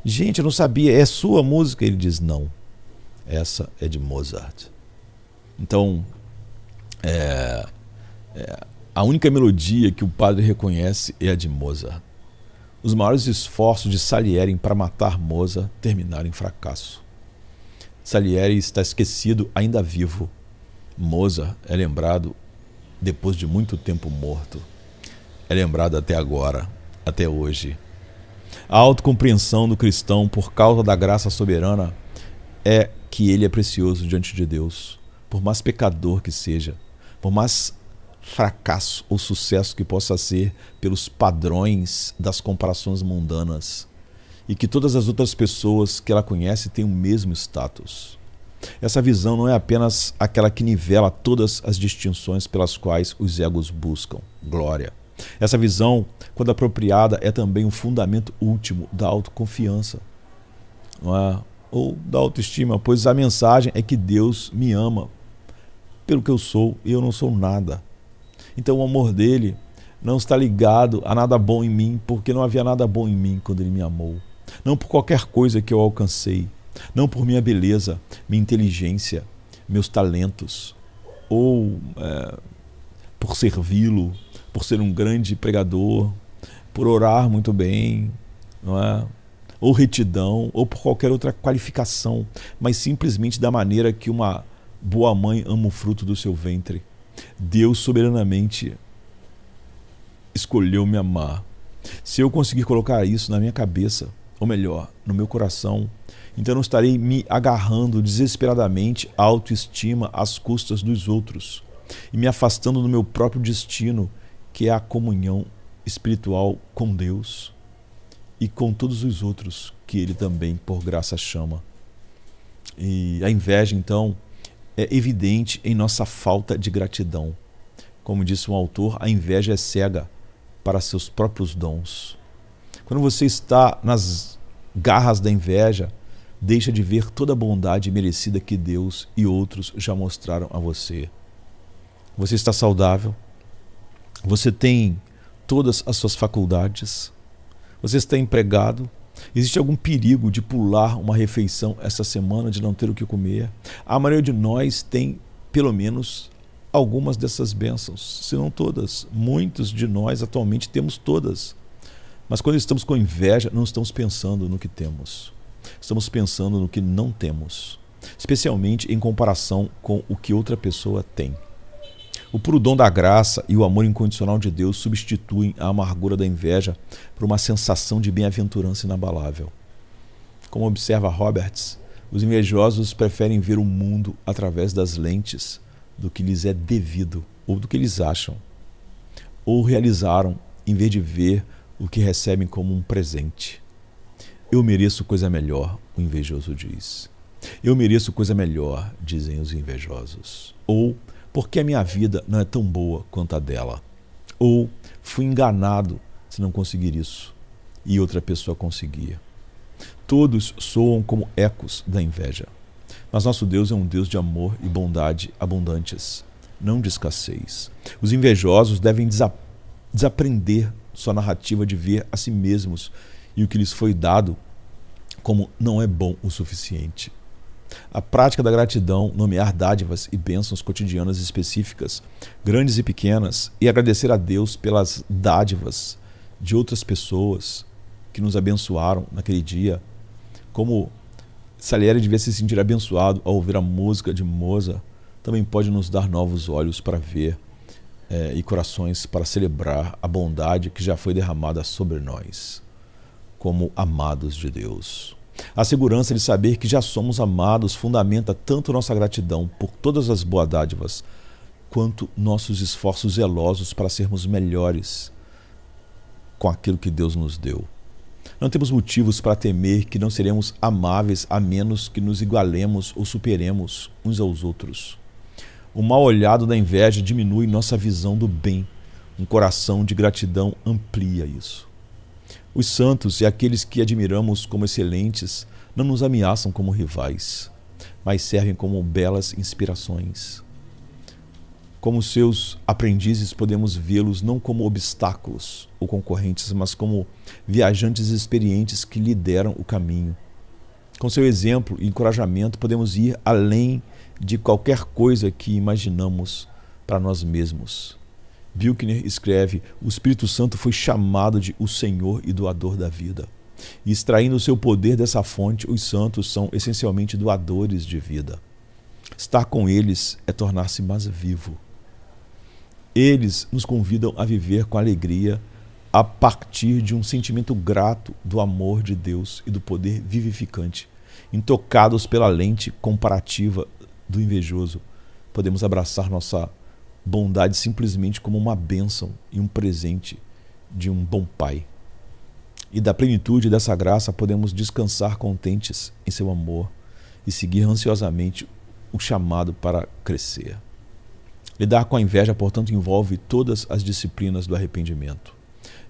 Gente, eu não sabia, é sua música? Ele diz: não, essa é de Mozart. Então, a única melodia que o padre reconhece é a de Mozart. Os maiores esforços de Salieri para matar Mozart terminaram em fracasso. Salieri está esquecido ainda vivo. Mozart é lembrado depois de muito tempo morto. É lembrado até agora, até hoje. A autocompreensão do cristão por causa da graça soberana é que ele é precioso diante de Deus, por mais pecador que seja, por mais fracasso ou sucesso que possa ser pelos padrões das comparações mundanas, e que todas as outras pessoas que ela conhece têm o mesmo status. Essa visão não é apenas aquela que nivela todas as distinções pelas quais os egos buscam glória. Essa visão, quando apropriada, é também o fundamento último da autoconfiança, não é? Ou da autoestima, pois a mensagem é que Deus me ama pelo que eu sou e eu não sou nada. Então o amor dele não está ligado a nada bom em mim, porque não havia nada bom em mim quando ele me amou. Não por qualquer coisa que eu alcancei, não por minha beleza, minha inteligência, meus talentos, ou por servi-lo, por ser um grande pregador, por orar muito bem, não é? Ou retidão, ou por qualquer outra qualificação, mas simplesmente da maneira que uma boa mãe ama o fruto do seu ventre. Deus soberanamente escolheu me amar. Se eu conseguir colocar isso na minha cabeça, ou melhor, no meu coração, então eu não estarei me agarrando desesperadamente à autoestima às custas dos outros e me afastando do meu próprio destino, que é a comunhão espiritual com Deus e com todos os outros que Ele também, por graça, chama. E a inveja, então, é evidente em nossa falta de gratidão. Como disse um autor, a inveja é cega para seus próprios dons. Quando você está nas garras da inveja, deixa de ver toda a bondade merecida que Deus e outros já mostraram a você. Você está saudável, você tem todas as suas faculdades, você está empregado. Existe algum perigo de pular uma refeição essa semana, de não ter o que comer? A maioria de nós tem, pelo menos, algumas dessas bênçãos, se não todas. Muitos de nós atualmente temos todas. Mas quando estamos com inveja, não estamos pensando no que temos. Estamos pensando no que não temos, especialmente em comparação com o que outra pessoa tem. O puro dom da graça e o amor incondicional de Deus substituem a amargura da inveja por uma sensação de bem-aventurança inabalável. Como observa Roberts, os invejosos preferem ver o mundo através das lentes do que lhes é devido ou do que eles acham ou realizaram, em vez de ver o que recebem como um presente. Eu mereço coisa melhor, o invejoso diz. Eu mereço coisa melhor, dizem os invejosos. Ou porque a minha vida não é tão boa quanto a dela. Ou fui enganado se não conseguir isso e outra pessoa conseguia. Todos soam como ecos da inveja. Mas nosso Deus é um Deus de amor e bondade abundantes, não de escassez. Os invejosos devem desaprender sua narrativa de ver a si mesmos e o que lhes foi dado como não é bom o suficiente. A prática da gratidão, nomear dádivas e bênçãos cotidianas específicas, grandes e pequenas, e agradecer a Deus pelas dádivas de outras pessoas, que nos abençoaram naquele dia, como Salieri devia se sentir abençoado ao ouvir a música de Mozart, também pode nos dar novos olhos para ver e corações para celebrar a bondade que já foi derramada sobre nós, como amados de Deus. A segurança de saber que já somos amados fundamenta tanto nossa gratidão por todas as boas dádivas, quanto nossos esforços zelosos para sermos melhores com aquilo que Deus nos deu. Não temos motivos para temer que não seremos amáveis a menos que nos igualemos ou superemos uns aos outros. O mal olhado da inveja diminui nossa visão do bem. Um coração de gratidão amplia isso. Os santos e aqueles que admiramos como excelentes não nos ameaçam como rivais, mas servem como belas inspirações. Como seus aprendizes, podemos vê-los não como obstáculos ou concorrentes, mas como viajantes experientes que lideram o caminho. Com seu exemplo e encorajamento, podemos ir além de qualquer coisa que imaginamos para nós mesmos. Buechner escreve: o Espírito Santo foi chamado de o Senhor e doador da vida. E extraindo o seu poder dessa fonte, os santos são essencialmente doadores de vida. Estar com eles é tornar-se mais vivo. Eles nos convidam a viver com alegria a partir de um sentimento grato do amor de Deus e do poder vivificante. Intocados pela lente comparativa do invejoso, podemos abraçar nossa bondade simplesmente como uma bênção e um presente de um bom Pai. E da plenitude dessa graça podemos descansar contentes em seu amor e seguir ansiosamente o chamado para crescer. Lidar com a inveja, portanto, envolve todas as disciplinas do arrependimento.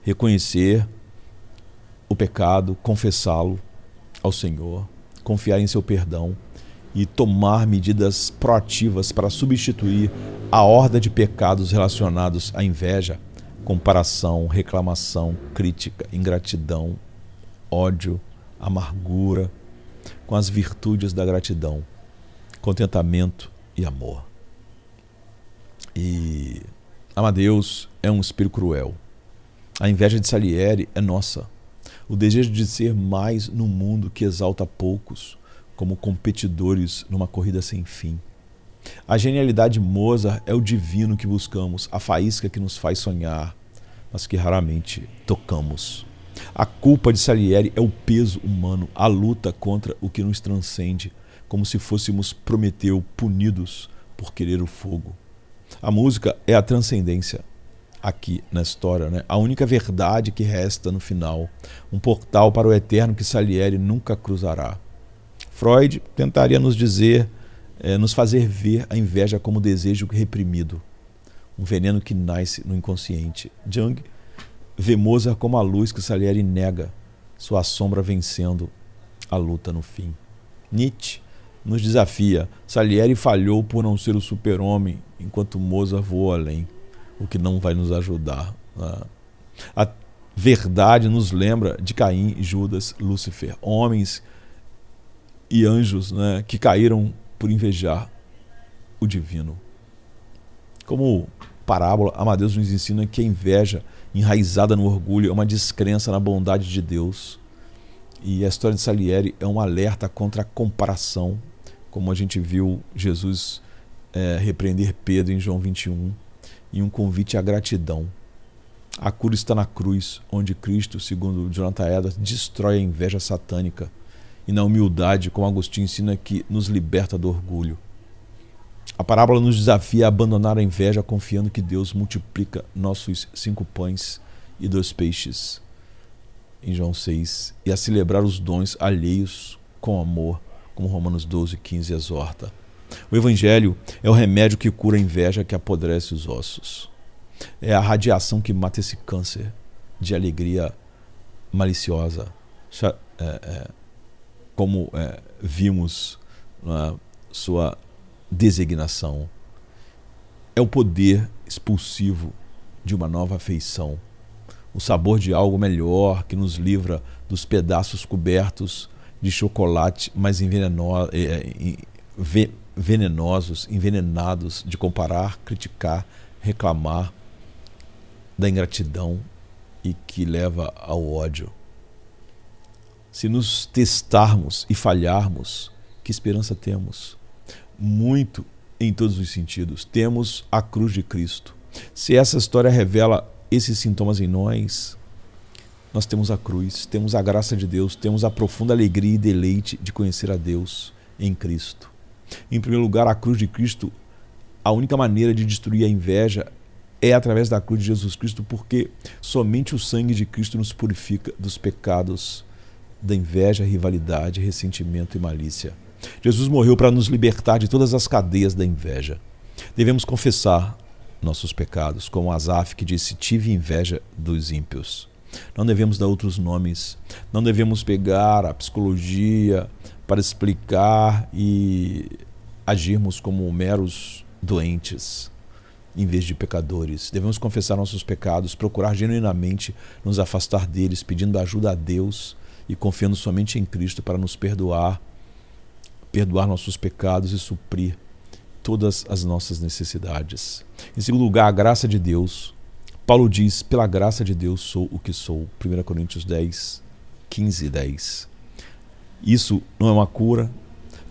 Reconhecer o pecado, confessá-lo ao Senhor, confiar em seu perdão e tomar medidas proativas para substituir a horda de pecados relacionados à inveja, comparação, reclamação, crítica, ingratidão, ódio, amargura, com as virtudes da gratidão, contentamento e amor. E Amadeus é um espírito cruel. A inveja de Salieri é nossa. O desejo de ser mais no mundo que exalta poucos, como competidores numa corrida sem fim. A genialidade de Mozart é o divino que buscamos, a faísca que nos faz sonhar, mas que raramente tocamos. A culpa de Salieri é o peso humano, a luta contra o que nos transcende, como se fôssemos Prometeu punidos por querer o fogo. A música é a transcendência aqui na história, né? A única verdade que resta no final, um portal para o eterno que Salieri nunca cruzará. Freud tentaria nos dizer, nos fazer ver a inveja como desejo reprimido, um veneno que nasce no inconsciente. Jung vê Mozart como a luz que Salieri nega, sua sombra vencendo a luta no fim. Nietzsche nos desafia: Salieri falhou por não ser o super-homem, enquanto Mozart voou além, o que não vai nos ajudar. A verdade nos lembra de Caim, Judas, Lúcifer, homens e anjos, né, que caíram por invejar o divino. Como parábola, Amadeus nos ensina que a inveja enraizada no orgulho é uma descrença na bondade de Deus. E a história de Salieri é um alerta contra a comparação, como a gente viu Jesus repreender Pedro em João 21, e um convite à gratidão. A cura está na cruz, onde Cristo, segundo Jonathan Edwards, destrói a inveja satânica, e na humildade, como Agostinho ensina, que nos liberta do orgulho. A parábola nos desafia a abandonar a inveja, confiando que Deus multiplica nossos 5 pães e 2 peixes, em João 6, e a celebrar os dons alheios com amor, como Romanos 12:15 exorta. O Evangelho é o remédio que cura a inveja que apodrece os ossos. É a radiação que mata esse câncer de alegria maliciosa, como vimos na sua designação. É o poder expulsivo de uma nova afeição, o sabor de algo melhor que nos livra dos pedaços cobertos de chocolate mais venenosos, envenenados de comparar, criticar, reclamar, da ingratidão e que leva ao ódio. Se nos testarmos e falharmos, que esperança temos? Muito em todos os sentidos. Temos a cruz de Cristo. Se essa história revela esses sintomas em nós, nós temos a cruz, temos a graça de Deus, temos a profunda alegria e deleite de conhecer a Deus em Cristo. Em primeiro lugar, a cruz de Cristo, a única maneira de destruir a inveja é através da cruz de Jesus Cristo, porque somente o sangue de Cristo nos purifica dos pecados da inveja, rivalidade, ressentimento e malícia. Jesus morreu para nos libertar de todas as cadeias da inveja. Devemos confessar nossos pecados, como Asaf, que disse: tive inveja dos ímpios. Não devemos dar outros nomes, não devemos pegar a psicologia para explicar e agirmos como meros doentes em vez de pecadores. Devemos confessar nossos pecados, procurar genuinamente nos afastar deles, pedindo ajuda a Deus e confiando somente em Cristo para nos perdoar nossos pecados e suprir todas as nossas necessidades. Em segundo lugar, a graça de Deus. Paulo diz: pela graça de Deus sou o que sou. 1 Coríntios 10, 15 e 10. Isso não é uma cura.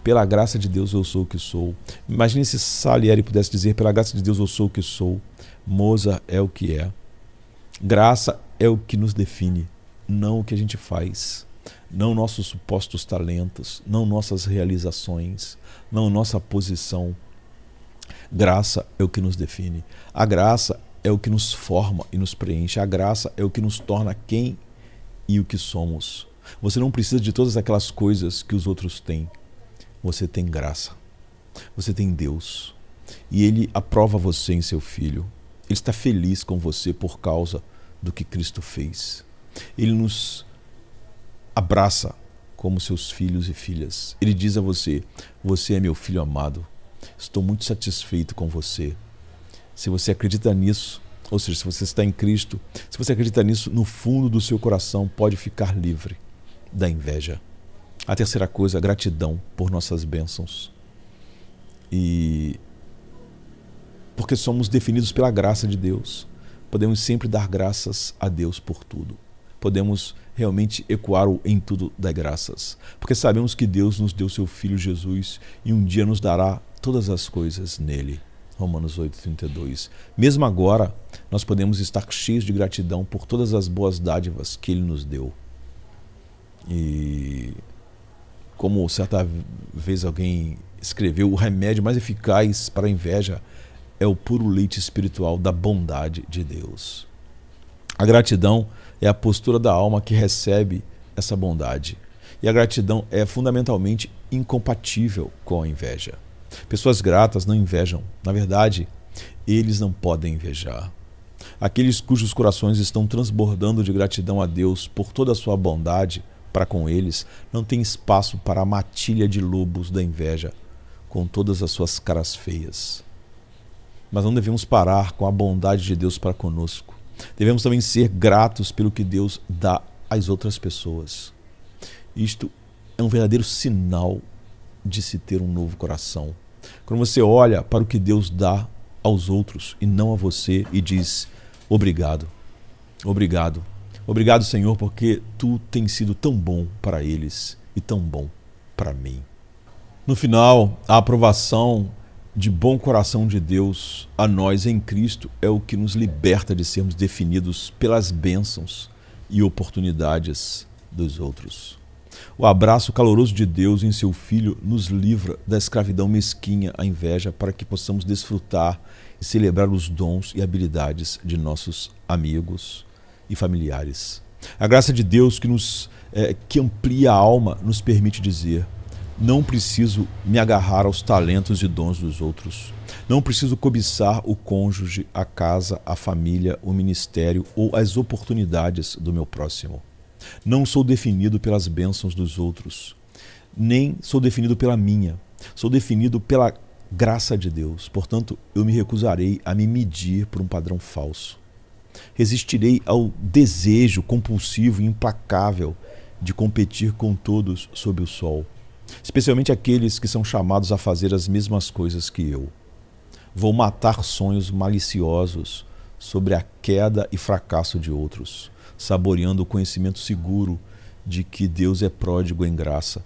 Pela graça de Deus eu sou o que sou. Imagine se Salieri pudesse dizer: pela graça de Deus eu sou o que sou. Mozart é o que é. Graça é o que nos define, não o que a gente faz. Não nossos supostos talentos, não nossas realizações, não nossa posição. Graça é o que nos define. A graça é o que nos forma e nos preenche. A graça é o que nos torna quem e o que somos. Você não precisa de todas aquelas coisas que os outros têm. Você tem graça. Você tem Deus. E Ele aprova você em seu Filho. Ele está feliz com você por causa do que Cristo fez. Ele nos abraça como seus filhos e filhas. Ele diz a você: você é meu filho amado. Estou muito satisfeito com você. Se você acredita nisso, ou seja, se você está em Cristo, se você acredita nisso, no fundo do seu coração pode ficar livre da inveja. A terceira coisa, a gratidão por nossas bênçãos. E porque somos definidos pela graça de Deus, podemos sempre dar graças a Deus por tudo. Podemos realmente ecoar o em tudo dar graças, porque sabemos que Deus nos deu seu Filho Jesus e um dia nos dará todas as coisas nele. Romanos 8:32. Mesmo agora, nós podemos estar cheios de gratidão por todas as boas dádivas que Ele nos deu. E como certa vez alguém escreveu, o remédio mais eficaz para a inveja é o puro leite espiritual da bondade de Deus. A gratidão é a postura da alma que recebe essa bondade. E a gratidão é fundamentalmente incompatível com a inveja. Pessoas gratas não invejam. Na verdade, eles não podem invejar. Aqueles cujos corações estão transbordando de gratidão a Deus por toda a sua bondade para com eles, não tem espaço para a matilha de lobos da inveja, com todas as suas caras feias. Mas não devemos parar com a bondade de Deus para conosco. Devemos também ser gratos pelo que Deus dá às outras pessoas. Isto é um verdadeiro sinal de se ter um novo coração. Quando você olha para o que Deus dá aos outros e não a você e diz: obrigado, obrigado, obrigado, Senhor, porque Tu tens sido tão bom para eles e tão bom para mim. No final, a aprovação de bom coração de Deus a nós em Cristo é o que nos liberta de sermos definidos pelas bênçãos e oportunidades dos outros. O abraço caloroso de Deus em seu Filho nos livra da escravidão mesquinha à inveja, para que possamos desfrutar e celebrar os dons e habilidades de nossos amigos e familiares. A graça de Deus que amplia a alma nos permite dizer: não preciso me agarrar aos talentos e dons dos outros. Não preciso cobiçar o cônjuge, a casa, a família, o ministério ou as oportunidades do meu próximo. Não sou definido pelas bênçãos dos outros, nem sou definido pela minha. Sou definido pela graça de Deus. Portanto, eu me recusarei a me medir por um padrão falso. Resistirei ao desejo compulsivo e implacável de competir com todos sob o sol, especialmente aqueles que são chamados a fazer as mesmas coisas que eu. Vou matar sonhos maliciosos sobre a queda e fracasso de outros, saboreando o conhecimento seguro de que Deus é pródigo em graça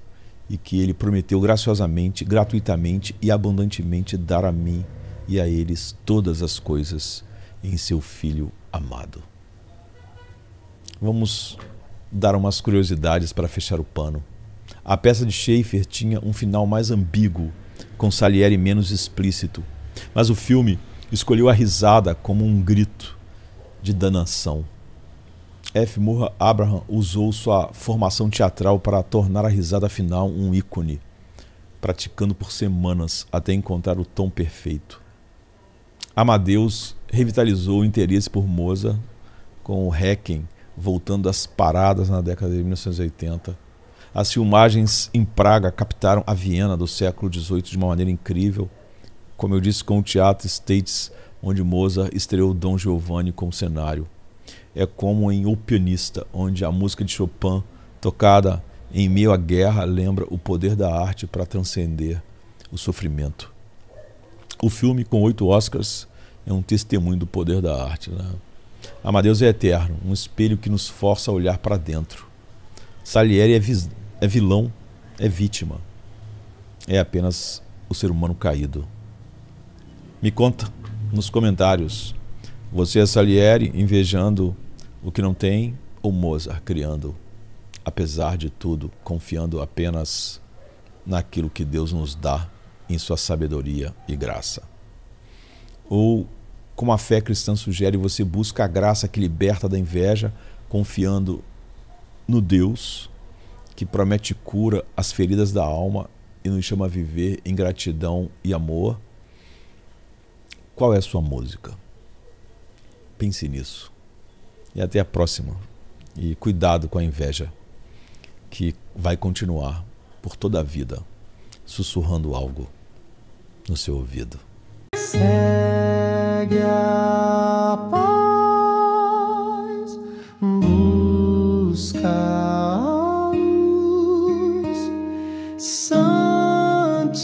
e que Ele prometeu graciosamente, gratuitamente e abundantemente dar a mim e a eles todas as coisas em seu Filho amado. Vamos dar umas curiosidades para fechar o pano. A peça de Schaeffer tinha um final mais ambíguo, com Salieri menos explícito, mas o filme escolheu a risada como um grito de danação. F. Murray Abraham usou sua formação teatral para tornar a risada final um ícone, praticando por semanas até encontrar o tom perfeito. Amadeus revitalizou o interesse por Mozart com o Requiem voltando às paradas na década de 1980. As filmagens em Praga captaram a Viena do século XVIII de uma maneira incrível, como eu disse, com o Teatro States, onde Mozart estreou Dom Giovanni como cenário. É como em O Pianista, onde a música de Chopin, tocada em meio à guerra, lembra o poder da arte para transcender o sofrimento. O filme, com 8 Oscars, é um testemunho do poder da arte, né? Amadeus é eterno, um espelho que nos força a olhar para dentro. Salieri é vilão, é vítima. É apenas o ser humano caído. Me conta nos comentários. Você é Salieri invejando o que não tem ou Mozart criando, apesar de tudo, confiando apenas naquilo que Deus nos dá em sua sabedoria e graça? Ou, como a fé cristã sugere, você busca a graça que liberta da inveja, confiando no Deus que promete cura às feridas da alma e nos chama a viver em gratidão e amor? Qual é a sua música? Pense nisso. E até a próxima. E cuidado com a inveja, que vai continuar por toda a vida, sussurrando algo no seu ouvido. Segue a paz, busca a luz, santidade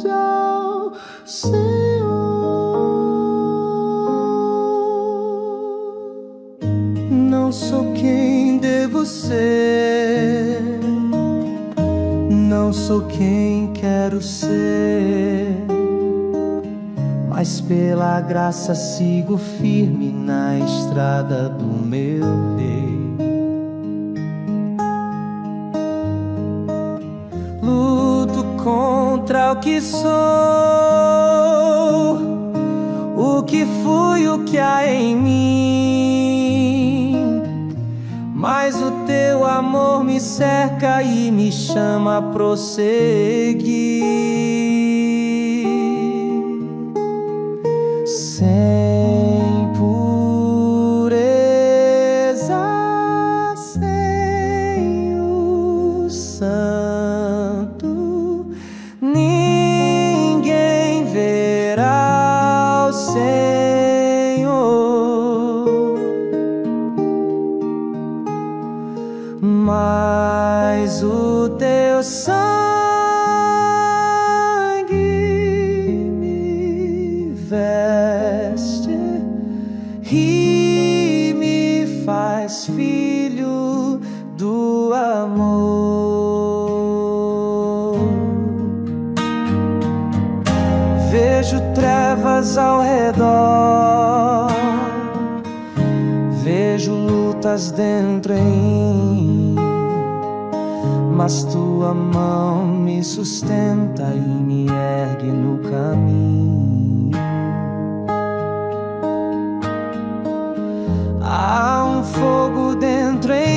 ao Senhor. Não sou quem devo ser, não sou quem quero ser, mas pela graça sigo firme na estrada do meu Rei. Luto contra o que sou, o que fui, o que há em mim, mas o teu amor me cerca e me chama a prosseguir. Sem pureza, sem o santo, ninguém verá o Senhor. Mas o teu sangue me veste e me faz filho do amor. Vejo trevas ao redor, vejo lutas dentro em mim, mas tua mão me sustenta e me ergue no caminho. Há um fogo dentro em